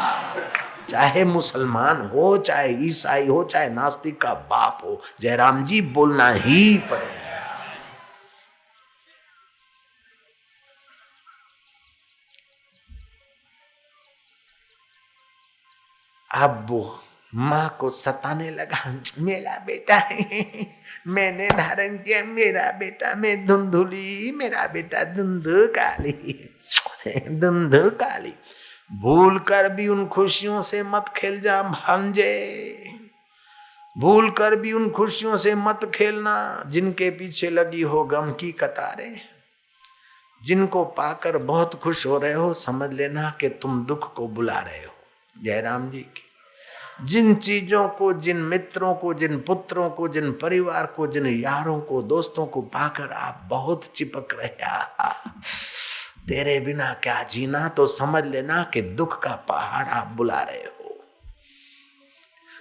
चाहे मुसलमान हो, चाहे ईसाई हो, चाहे नास्तिक का बाप हो, जयराम जी बोलना ही पड़ेगा। अब वो माँ को सताने लगा, मेरा बेटा है, मैंने धारण किया, मेरा बेटा, मैं धुंधुली, मेरा बेटा धुंधु काली, धुंधु काली। भूल कर भी उन खुशियों से मत खेल जा भांजे, भूल कर भी उन खुशियों से मत खेलना जिनके पीछे लगी हो गम की कतारें। जिनको पाकर बहुत खुश हो रहे हो, समझ लेना कि तुम दुख को बुला रहे हो। जयराम जी की। जिन चीजों को, जिन मित्रों को, जिन पुत्रों को, जिन परिवार को, जिन यारों को, दोस्तों को पाकर आप बहुत चिपक रहे, तेरे बिना क्या जीना, तो समझ लेना कि दुख का पहाड़ आप बुला रहे हो।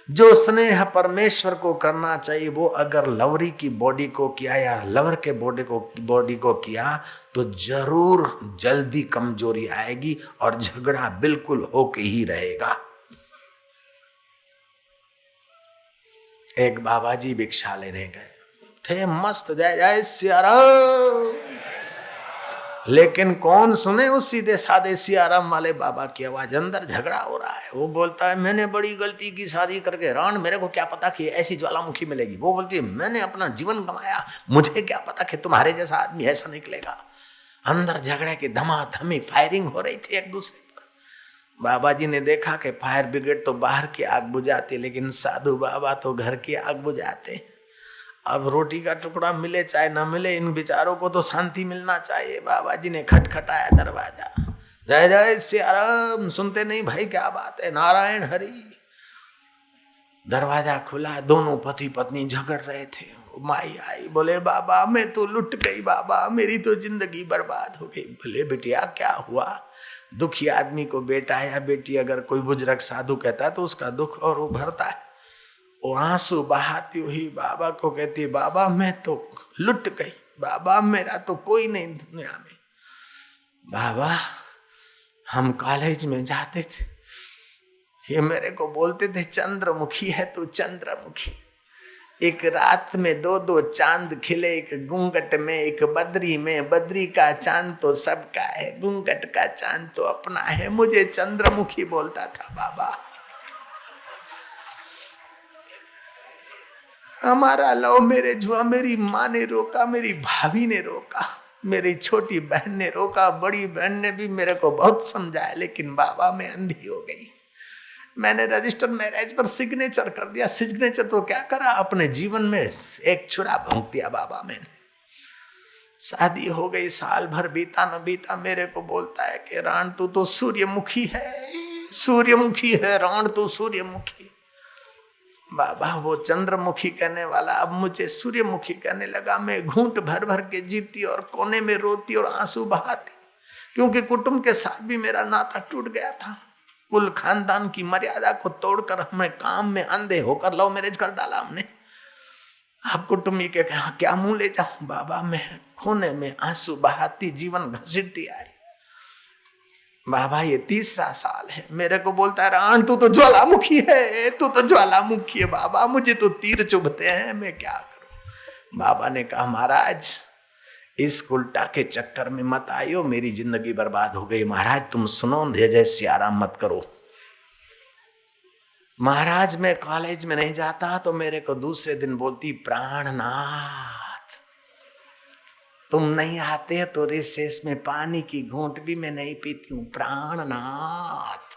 जो स्नेह परमेश्वर को करना चाहिए वो अगर लवरी की बॉडी को किया या लवर के बॉडी को किया तो जरूर जल्दी कमजोरी आएगी और झगड़ा बिल्कुल होके ही रहेगा। एक बाबा जी भिक्षा लेने गए थे, मस्त जय जय सिया राम, लेकिन कौन सुने उस सीधे साधे सियाराम वाले बाबा की आवाज। अंदर झगड़ा हो रहा है। वो बोलता है मैंने बड़ी गलती की शादी करके, रान मेरे को क्या पता कि ऐसी ज्वालामुखी मिलेगी। वो बोलती है मैंने अपना जीवन गंवाया, मुझे क्या पता कि तुम्हारे जैसा आदमी ऐसा निकलेगा। अंदर झगड़े की धमाधमी फायरिंग हो रही थी एक दूसरे पर। बाबा जी ने देखा कि फायर ब्रिगेड तो बाहर की आग बुझाती, लेकिन साधु बाबा तो घर की आग बुझाते। अब रोटी का टुकड़ा मिले चाहे न मिले, इन बेचारों को तो शांति मिलना चाहिए। बाबा जी ने खटखटाया दरवाजा, जय जय सिया राम। सुनते नहीं भाई, क्या बात है, नारायण हरि। दरवाजा खुला, दोनों पति पत्नी झगड़ रहे थे। माई आई, बोले बाबा मैं तो लुट गई, बाबा मेरी तो जिंदगी बर्बाद हो गई। बोले बिटिया क्या हुआ? दुखी आदमी को बेटा या बेटी अगर कोई बुजुर्ग साधु कहता है तो उसका दुख और उभरता है। वो आंसू बहाती हुई बाबा को कहती, बाबा मैं तो लुट गई, बाबा मेरा तो कोई नहीं दुनिया में। बाबा हम कॉलेज में जाते थे, ये मेरे को बोलते थे चंद्रमुखी है तू चंद्रमुखी। एक रात में 2-2 चांद खिले, एक घूंघट में एक बद्री में। बद्री का चांद तो सबका है, घूंघट का चांद तो अपना है। मुझे चंद्रमुखी बोलता था बाबा। हमारा लव मैरिज हुआ, मेरी माँ ने रोका, मेरी भाभी ने रोका, मेरी छोटी बहन ने रोका, बड़ी बहन ने भी मेरे को बहुत समझाया, लेकिन बाबा मैं अंधी हो गई। मैंने रजिस्टर मैरिज पर सिग्नेचर कर दिया। सिग्नेचर तो क्या करा, अपने जीवन में एक छुरा भोंक दिया बाबा मैंने। शादी हो गई, साल भर बीता न बीता, मेरे को बोलता है कि राण तू तो सूर्यमुखी है, सूर्यमुखी है राण तू सूर्यमुखी। बाबा वो चंद्रमुखी कहने वाला अब मुझे सूर्यमुखी कहने लगा। मैं घूंट भर भर के जीती और कोने में रोती और आंसू बहाती, क्योंकि कुटुंब के साथ भी मेरा नाता टूट गया था। कुल खानदान की मर्यादा को तोड़कर हमें काम में अंधे होकर लव मैरिज कर डाला हमने। अब कुटुंबी के क्या मुंह ले जाऊं बाबा, मैं कोने में आंसू बहाती जीवन घसीटती आई। बाबा ये तीसरा साल है, मेरे को बोलता है राण तू तो ज्वालामुखी है, तू तो ज्वालामुखी है बाबा, मुझे तो तीर चुभते हैं, मैं क्या करूं। बाबा ने कहा महाराज इस उल्टा के चक्कर में मत आइयो, मेरी जिंदगी बर्बाद हो गई। महाराज तुम सुनो, जय सियाराम मत करो। महाराज मैं कॉलेज में नहीं जाता तो मेरे को दूसरे दिन बोलती प्राणनाथ तुम नहीं आते तो रिसेस में पानी की घूंट भी मैं नहीं पीती हूं, प्राणनाथ।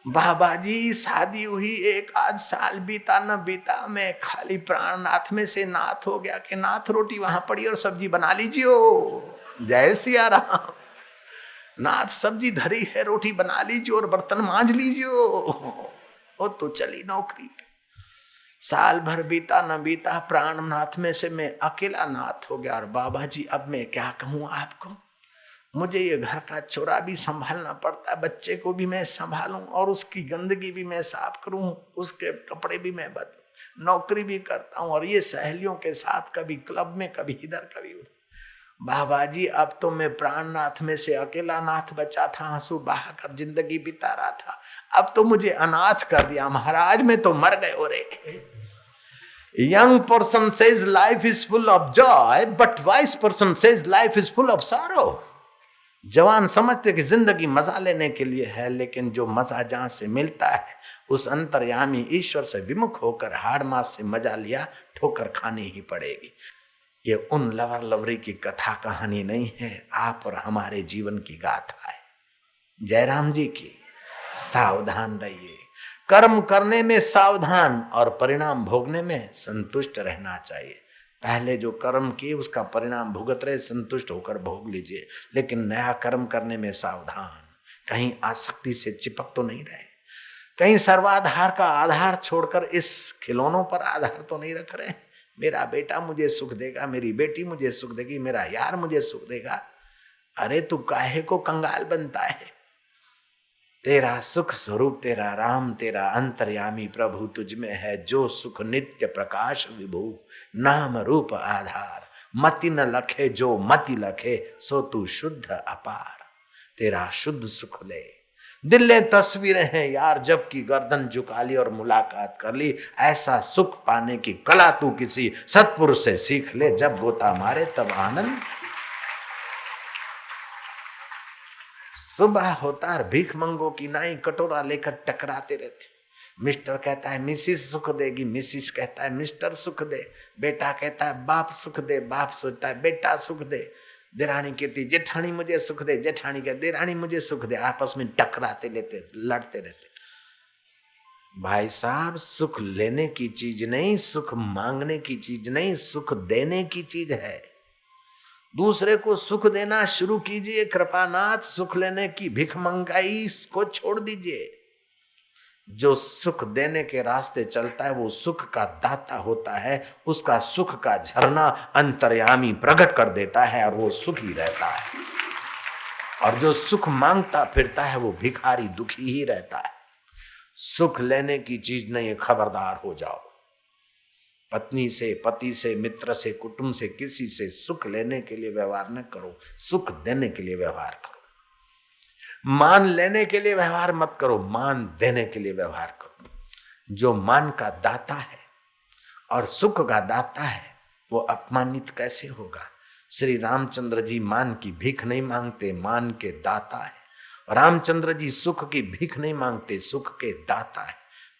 बाबा जी शादी हुई, एक आध साल बीता न बीता, मैं खाली प्राणनाथ में से नाथ हो गया कि नाथ रोटी वहां पड़ी और सब्जी बना लीजिए, जय सिया राम। नाथ सब्जी धरी है, रोटी बना लीजिए और बर्तन मांज लीजिए, वो तो चली नौकरी। साल भर बीता न बीता, प्राणनाथ में से मैं अकेला नाथ हो गया। और बाबा जी अब मैं क्या कहूँ आपको, मुझे ये घर का चोरा भी संभालना पड़ता है, बच्चे को भी मैं संभालूं और उसकी गंदगी भी मैं साफ करूं, उसके कपड़े भी मैं बदलूं, नौकरी भी करता हूं और ये सहेलियों के साथ कभी क्लब में कभी इधर कभी उधर। बाबा जी अब तो मैं प्राणनाथ में से अकेला नाथ बचा था, आंसू बहाकर जिंदगी बिता रहा था, अब तो मुझे अनाथ कर दिया महाराज, मैं तो मर गए। रे young person says life is full of Joy but wise person says life is full of sorrow. जवान समझते कि जिंदगी मजा लेने के लिए है, लेकिन जो मजा जहां से मिलता है उस अंतर्यामी ईश्वर से विमुख होकर हाड़ मास से मजा लिया, ठोकर खानी ही पड़ेगी। ये उन लवर लवरी की कथा कहानी नहीं है, आप और हमारे जीवन की गाथा है। जयराम जी की सावधान रहिए, कर्म करने में सावधान और परिणाम भोगने में संतुष्ट रहना चाहिए। पहले जो कर्म किए उसका परिणाम भुगत रहे, संतुष्ट होकर भोग लीजिए, लेकिन नया कर्म करने में सावधान, कहीं आसक्ति से चिपक तो नहीं रहे, कहीं सर्वाधार का आधार छोड़कर इस खिलौनों पर आधार तो नहीं रख रहे। मेरा बेटा मुझे सुख देगा, मेरी बेटी मुझे सुख देगी, मेरा यार मुझे सुख देगा। अरे तू काहे को कंगाल बनता है, तेरा सुख स्वरूप तेरा राम, तेरा अंतर्यामी प्रभु तुझ में है, जो सुख नित्य प्रकाश विभू, नाम रूप आधार, मति न लखे जो मति लखे, सो तू शुद्ध अपार। तेरा शुद्ध सुख ले, दिले तस्वीरें हैं यार, जब की गर्दन झुका ली और मुलाकात कर ली, ऐसा सुख पाने की कला तू किसी सत्पुरुष से सीख ले, जब गोता मारे तब आनंद। सुबह होता है भीख मंगो की नाई कटोरा लेकर टकराते रहते, मिस्टर कहता है मिसिस सुख देगी, मिसिस कहता है मिस्टर सुख दे, बेटा कहता है बाप सुख दे, बाप सोचता है बेटा सुख दे, देरानी कहती जेठानी मुझे सुख दे, जेठानी कहती देरानी मुझे सुख दे, आपस में टकराते लेते लड़ते रहते। भाई साहब सुख लेने की चीज नहीं, सुख मांगने की चीज नहीं, सुख देने की चीज है। दूसरे को सुख देना शुरू कीजिए कृपानाथ, सुख लेने की भिख मंगाई को छोड़ दीजिए। जो सुख देने के रास्ते चलता है वो सुख का दाता होता है, उसका सुख का झरना अंतर्यामी प्रकट कर देता है और वो सुखी रहता है। और जो सुख मांगता फिरता है वो भिखारी दुखी ही रहता है। सुख लेने की चीज नहीं, खबरदार हो जाओ। पत्नी से, पति से, मित्र से, कुटुंब से, किसी से सुख लेने के लिए व्यवहार न करो, सुख देने के लिए व्यवहार करो। मान लेने के लिए व्यवहार मत करो, मान देने के लिए व्यवहार करो। जो मान का दाता है और सुख का दाता है वो अपमानित कैसे होगा। श्री रामचंद्र जी मान की भीख नहीं मांगते, मान के दाता है। रामचंद्र जी सुख की भीख नहीं मांगते, सुख के दाता है।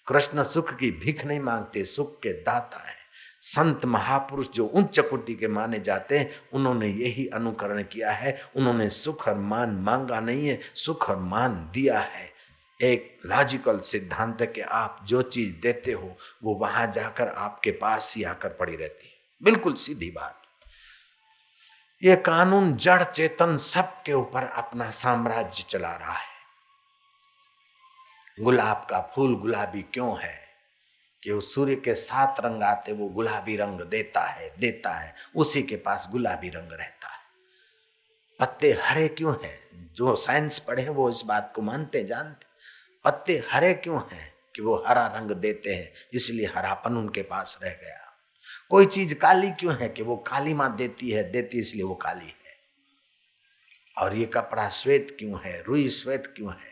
कृष्ण सुख की भीख नहीं मांगते, सुख के दाता है। संत महापुरुष जो उच्च कोटि के माने जाते हैं उन्होंने यही अनुकरण किया है। उन्होंने सुख और मान मांगा नहीं है, सुख और मान दिया है। एक लॉजिकल सिद्धांत है कि आप जो चीज देते हो वो वहां जाकर आपके पास ही आकर पड़ी रहती है। बिल्कुल सीधी बात। ये कानून जड़ चेतन सबके ऊपर अपना साम्राज्य चला रहा है। गुलाब का फूल गुलाबी क्यों है कि उस सूर्य के 7 रंग आते वो गुलाबी रंग देता है, उसी के पास गुलाबी रंग रहता है। पत्ते हरे क्यों हैं? जो साइंस पढ़े वो इस बात को मानते जानते। पत्ते हरे क्यों हैं कि वो हरा रंग देते हैं, इसलिए हरापन उनके पास रह गया। कोई चीज काली क्यों है कि वो काली माँ देती इसलिए वो काली है। और ये कपड़ा श्वेत क्यों है, रुई श्वेत क्यों है?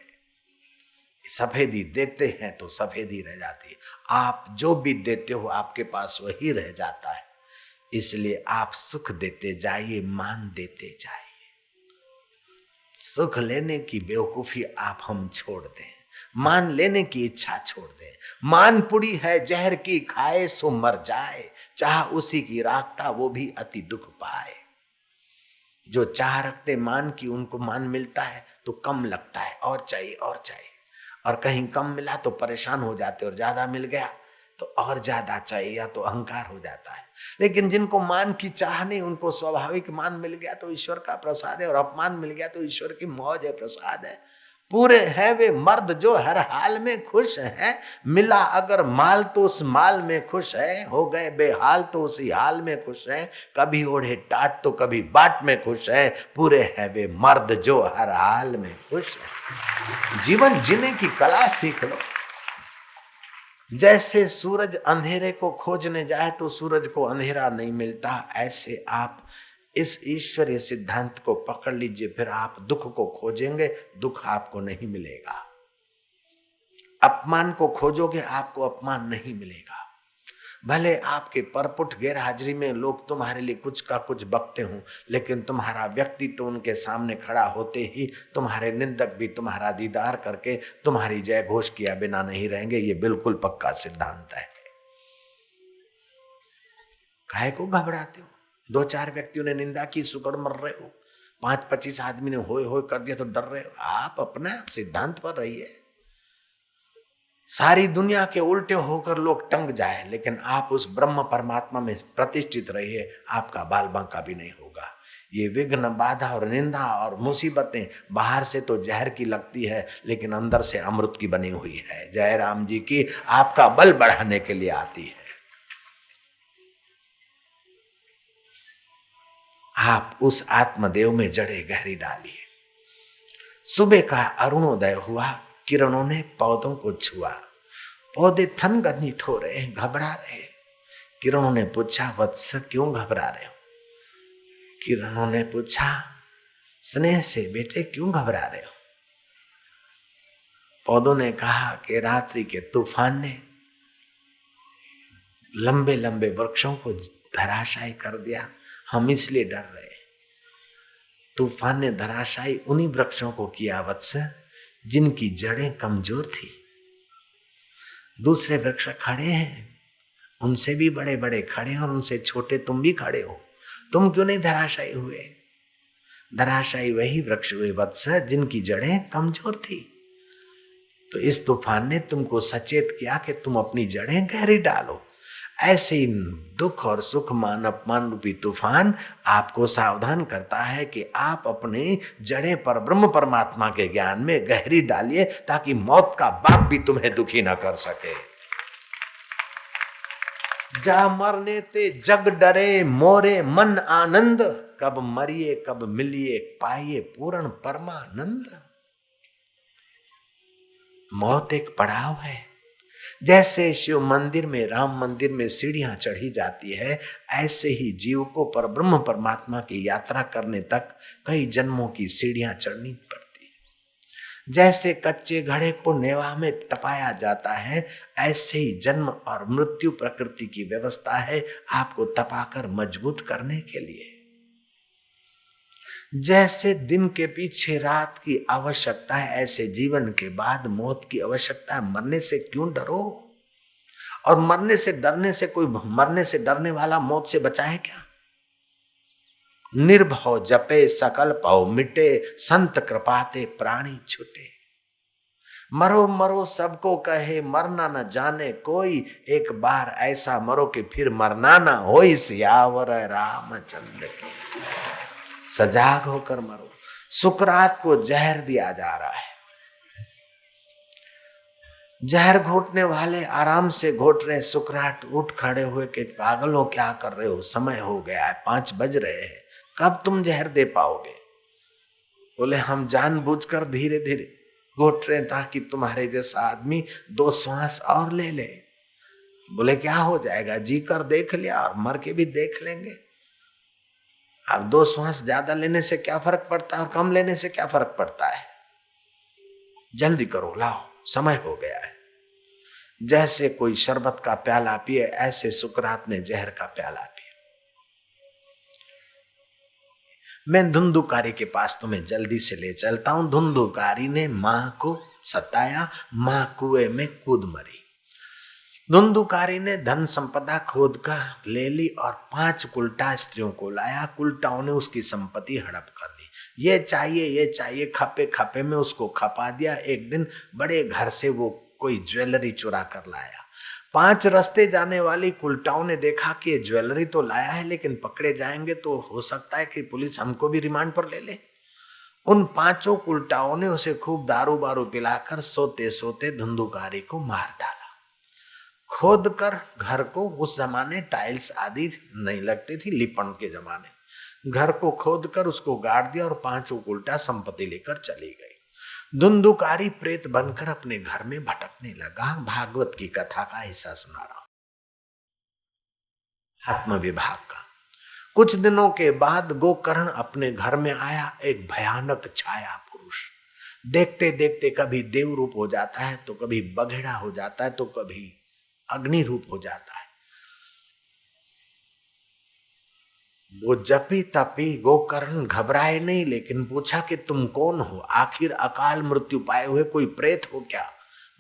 सफेदी देते हैं तो सफेदी रह जाती है। आप जो भी देते हो आपके पास वही रह जाता है। इसलिए आप सुख देते जाइए, मान देते जाइए। सुख लेने की बेवकूफी आप हम छोड़ दें, मान लेने की इच्छा छोड़ दें। मान पुड़ी है जहर की, खाए सो मर जाए, चाह उसी की राखता वो भी अति दुख पाए। जो चाह रखते मान की, उनको मान मिलता है तो कम लगता है, और चाहिए और चाहिए। और कहीं कम मिला तो परेशान हो जाते, और ज्यादा मिल गया तो और ज्यादा चाहिए, या तो अहंकार हो जाता है। लेकिन जिनको मान की चाह नहीं, उनको स्वाभाविक मान मिल गया तो ईश्वर का प्रसाद है, और अपमान मिल गया तो ईश्वर की मौज है, प्रसाद है। पूरे हैं वे मर्द जो हर हाल में खुश हैं, मिला अगर माल तो उस माल में खुश है, हो गए बेहाल तो उसी हाल में खुश हैं, कभी ओढ़े टाट तो कभी बाट में खुश है। पूरे हैं वे मर्द जो हर हाल में खुश है। जीवन जीने की कला सीख लो। जैसे सूरज अंधेरे को खोजने जाए तो सूरज को अंधेरा नहीं मिलता, ऐसे आप इस ईश्वरीय सिद्धांत को पकड़ लीजिए, फिर आप दुख को खोजेंगे, दुख आपको नहीं मिलेगा। अपमान को खोजोगे, आपको अपमान नहीं मिलेगा। भले आपके परपुट गैर हाजिरी में लोग तुम्हारे लिए कुछ का कुछ बकते हों, लेकिन तुम्हारा व्यक्तित्व तो उनके सामने खड़ा होते ही तुम्हारे निंदक भी तुम्हारा दीदार करके तुम्हारी जय घोष किया बिना नहीं रहेंगे। ये बिल्कुल पक्का सिद्धांत है। काहे को घबराते हो? 2-4 व्यक्तियों ने निंदा की, सुकड़ मर रहे हो। 5-25 आदमी ने होय होय कर दिया तो डर रहे हो। आप अपना सिद्धांत पर रहिए। सारी दुनिया के उल्टे होकर लोग टंग जाए, लेकिन आप उस ब्रह्म परमात्मा में प्रतिष्ठित रहिए, आपका बाल बांका भी नहीं होगा। ये विघ्न, बाधा और निंदा और मुसीबतें बाहर से तो जहर की लगती है, लेकिन अंदर से अमृत की बनी हुई है। जय राम जी की आपका बल बढ़ाने के लिए आती है। आप उस आत्मदेव में जड़े गहरी डालिए। सुबह का अरुणोदय हुआ, किरणों ने पौधों को छुआ, पौधे थनगनित हो रहे, घबरा रहे। किरणों ने पूछा, वत्स क्यों घबरा रहे हो? किरणों ने पूछा स्नेह से, बेटे क्यों घबरा रहे हो? पौधों ने कहा कि रात्रि के तूफान ने लंबे लंबे वृक्षों को धराशायी कर दिया, हम इसलिए डर रहे। तूफान ने धराशायी उन्हीं वृक्षों को किया वत्स जिनकी जड़ें कमजोर थी। दूसरे वृक्ष खड़े हैं, उनसे भी बड़े बड़े खड़े और उनसे छोटे तुम भी खड़े हो, तुम क्यों नहीं धराशायी हुए? धराशायी वही वृक्ष हुए वत्स जिनकी जड़ें कमजोर थी। तो इस तूफान ने तुमको सचेत किया कि तुम अपनी जड़ें गहरी डालो। ऐसे ही दुख और सुख, मान अपमान रूपी तूफान आपको सावधान करता है कि आप अपने जड़ें पर ब्रह्म परमात्मा के ज्ञान में गहरी डालिए, ताकि मौत का बाप भी तुम्हें दुखी न कर सके। जा मरने ते जग डरे, मोरे मन आनंद, कब मरिए कब मिलिए, पाइए पूर्ण परमानंद। मौत एक पड़ाव है। जैसे शिव मंदिर में, राम मंदिर में सीढ़ियां चढ़ी जाती है, ऐसे ही जीव को पर ब्रह्म परमात्मा की यात्रा करने तक कई जन्मों की सीढ़ियां चढ़नी पड़ती है। जैसे कच्चे घड़े को नेवा में तपाया जाता है, ऐसे ही जन्म और मृत्यु प्रकृति की व्यवस्था है आपको तपाकर मजबूत करने के लिए। जैसे दिन के पीछे रात की आवश्यकता है, ऐसे जीवन के बाद मौत की आवश्यकता है। मरने से क्यों डरो? और मरने से डरने से, कोई मरने से डरने वाला मौत से बचा है क्या? निर्भव जपे सकल पौ मिटे, संत कृपाते प्राणी छुटे। मरो मरो सबको कहे, मरना न जाने कोई, एक बार ऐसा मरो कि फिर मरना ना होई, सियावर रामचंद्र की। सजाग होकर मरो। सुकरात को जहर दिया जा रहा है। जहर घोटने वाले आराम से घोट रहे। सुकरात उठ खड़े हुए कि पागलों क्या कर रहे हो, समय हो गया है, 5 बज रहे हैं, कब तुम जहर दे पाओगे? बोले हम जानबूझकर धीरे धीरे घोट रहे ताकि तुम्हारे जैसा आदमी 2 श्वास और ले ले। बोले क्या हो जाएगा, जी कर देख लिया और मर के भी देख लेंगे। अब 2 श्वास ज्यादा लेने से क्या फर्क पड़ता है और कम लेने से क्या फर्क पड़ता है? जल्दी करो, लाओ, समय हो गया है। जैसे कोई शरबत का प्याला पिए, ऐसे सुकरात ने जहर का प्याला पिया। मैं धुंधुकारी के पास तुम्हें जल्दी से ले चलता हूं। धुंधुकारी ने मां को सताया, मां कुएं में कूद मरी। धुंधुकारी ने धन संपदा खोद कर ले ली और 5 कुल्टा स्त्रियों को लाया। कुल्टाओं ने उसकी संपत्ति हड़प कर दी। ये चाहिए, खपे खपे में उसको खपा दिया। एक दिन बड़े घर से वो कोई ज्वेलरी चुरा कर लाया। 5 रास्ते जाने वाली कुल्टाओं ने देखा कि ज्वेलरी तो लाया है, लेकिन पकड़े जाएंगे तो हो सकता है कि पुलिस हमको भी रिमांड पर ले ले। उन 5 कुल्टाओं ने उसे खूब दारू बारू पिलाकर सोते सोते धुंधुकारी को मार डाला। खोद कर घर को, उस जमाने टाइल्स आदि नहीं लगती थी, लिपण के जमाने, घर को खोद कर उसको गाड़ दिया और 5 उल्टा संपत्ति लेकर चली गई। धुंधुकारी प्रेत बनकर अपने घर में भटकने लगा। भागवत की कथा का हिस्सा सुना रहा हूं, आत्म विभाग का। कुछ दिनों के बाद गोकर्ण अपने घर में आया, एक भयानक छाया पुरुष। देखते देखते कभी देव रूप हो जाता है, तो कभी बघेड़ा हो जाता है, तो कभी अग्नि रूप हो जाता है। वो जपी तपी गोकर्ण घबराए नहीं, लेकिन पूछा कि तुम कौन हो? आखिर अकाल मृत्यु पाए हुए कोई प्रेत हो क्या?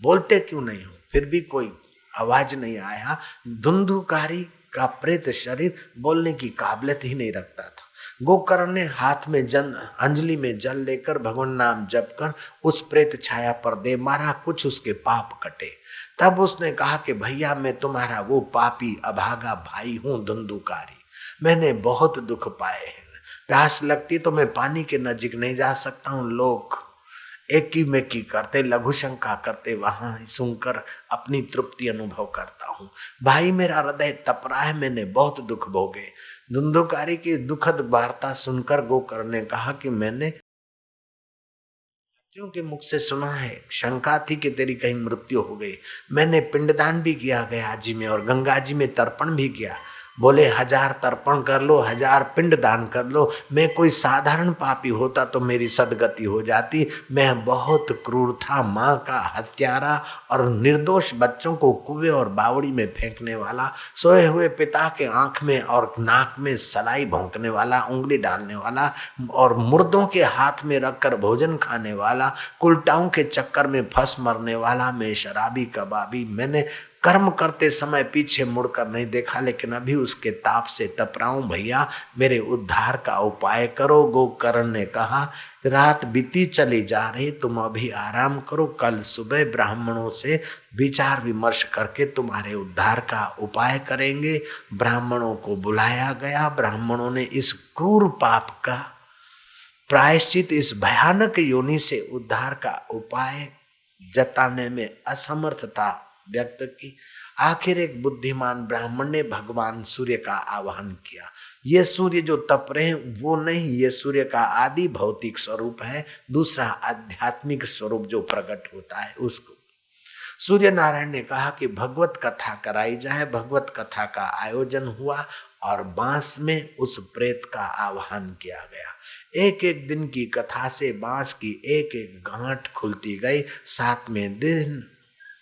बोलते क्यों नहीं हो? फिर भी कोई आवाज नहीं आया। धुंधुकारी का प्रेत शरीर बोलने की काबिलियत ही नहीं रखता था। गोकर्ण ने हाथ में अंजलि में जल लेकर भगवान नाम जप कर उस प्रेत छाया पर दे मारा, कुछ उसके पाप कटे। तब उसने कहा कि भैया मैं तुम्हारा वो पापी अभागा भाई हूं धुंधुकारी, मैंने बहुत दुख पाए हैं। प्यास लगती तो मैं पानी के नजीक नहीं जा सकता हूँ। लोग एकी मेकी करते, लघु शंका करते, वहां सुनकर अपनी तृप्ति अनुभव करता हूँ। भाई मेरा हृदय तप रहा है, मैंने बहुत दुख भोगे। धुंधुकारी की दुखद वार्ता सुनकर गोकर्ण ने कहा कि मैंने के मुख से सुना है, शंका थी कि तेरी कहीं मृत्यु हो गई। मैंने पिंडदान भी किया गया जी में, और गंगा जी में तर्पण भी किया। बोले 1000 तर्पण कर लो, 1000 पिंड दान कर लो। मैं कोई साधारण पापी होता तो मेरी सदगति हो जाती। मैं बहुत क्रूर था, माँ का हत्यारा और निर्दोष बच्चों को कुएं और बावड़ी में फेंकने वाला, सोए हुए पिता के आंख में और नाक में सलाई भोंकने वाला, उंगली डालने वाला और मुर्दों के हाथ में रखकर भोजन खाने वाला, कुल्टाओं के चक्कर में फंस मरने वाला, मैं शराबी कबाबी। मैंने कर्म करते समय पीछे मुड़कर नहीं देखा, लेकिन अभी उसके ताप से तप रहा हूं। भैया मेरे उद्धार का उपाय करो। गोकर्ण ने कहा रात बीती चली जा रही, तुम अभी आराम करो, कल सुबह ब्राह्मणों से विचार विमर्श करके तुम्हारे उद्धार का उपाय करेंगे। ब्राह्मणों को बुलाया गया। ब्राह्मणों ने इस क्रूर पाप का प्रायश्चित, इस भयानक योनि से उद्धार का उपाय जताने में असमर्थता व्यक्त की। आखिर एक बुद्धिमान ब्राह्मण ने भगवान सूर्य का आवाहन किया। ये सूर्य जो तप रहे हैं वो नहीं, ये सूर्य का आदि भौतिक स्वरूप है, दूसरा आध्यात्मिक स्वरूप जो प्रकट होता है उसको। सूर्य नारायण ने कहा कि भगवत कथा कराई जाए। भगवत कथा का आयोजन हुआ और बांस में उस प्रेत का आवाहन किया गया। एक एक दिन की कथा से बांस की एक एक गांठ खुलती गई। 7वें दिन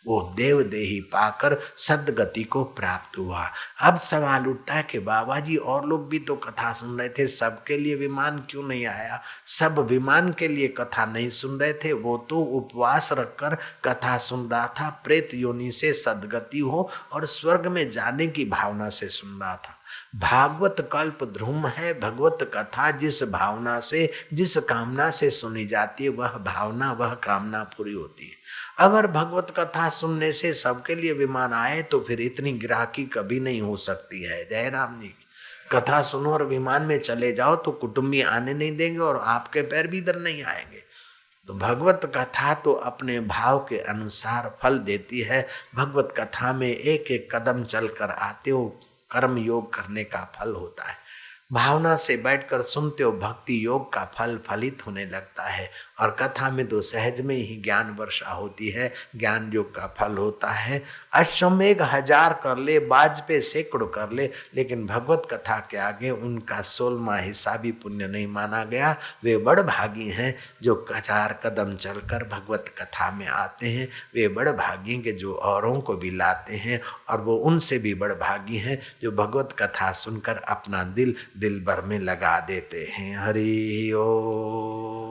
वो देव देही पाकर सदगति को प्राप्त हुआ। अब सवाल उठता है कि बाबा जी और लोग भी तो कथा सुन रहे थे, सबके लिए विमान क्यों नहीं आया? सब विमान के लिए कथा नहीं सुन रहे थे, वो तो उपवास रखकर कथा सुन रहा था। प्रेत योनि से सदगति हो और स्वर्ग में जाने की भावना से सुन रहा था। भागवत कल्प ध्रुम है। भगवत कथा जिस भावना से, जिस कामना से सुनी जाती है, वह भावना, वह कामना पूरी होती है। अगर भगवत कथा सुनने से सबके लिए विमान आए तो फिर इतनी गिराकी कभी नहीं हो सकती है। जय राम जी। कथा सुनो और विमान में चले जाओ तो कुटुंबी आने नहीं देंगे और आपके पैर भी इधर नहीं आएंगे। तो भगवत कथा तो अपने भाव के अनुसार फल देती है। भगवत कथा में एक एक कदम चलकर आते हो कर्म योग करने का फल होता है। भावना से बैठकर सुनते हो भक्ति योग का फल फलित होने लगता है। और कथा में तो सहज में ही ज्ञान वर्षा होती है, ज्ञान योग का फल होता है। अश्वमेघ 1000 कर ले, बाज पे सैकड़ों कर ले, लेकिन भगवत कथा के आगे उनका 16वां हिस्सा भी पुण्य नहीं माना गया। वे बड़ भागी हैं जो 1000 कदम चलकर भगवत कथा में आते हैं। वे बड़ भागी के जो औरों को भी लाते हैं, और वो उनसे भी बड़ भागी हैं जो भगवत कथा सुनकर अपना दिल भर में लगा देते हैं। हरि ओम।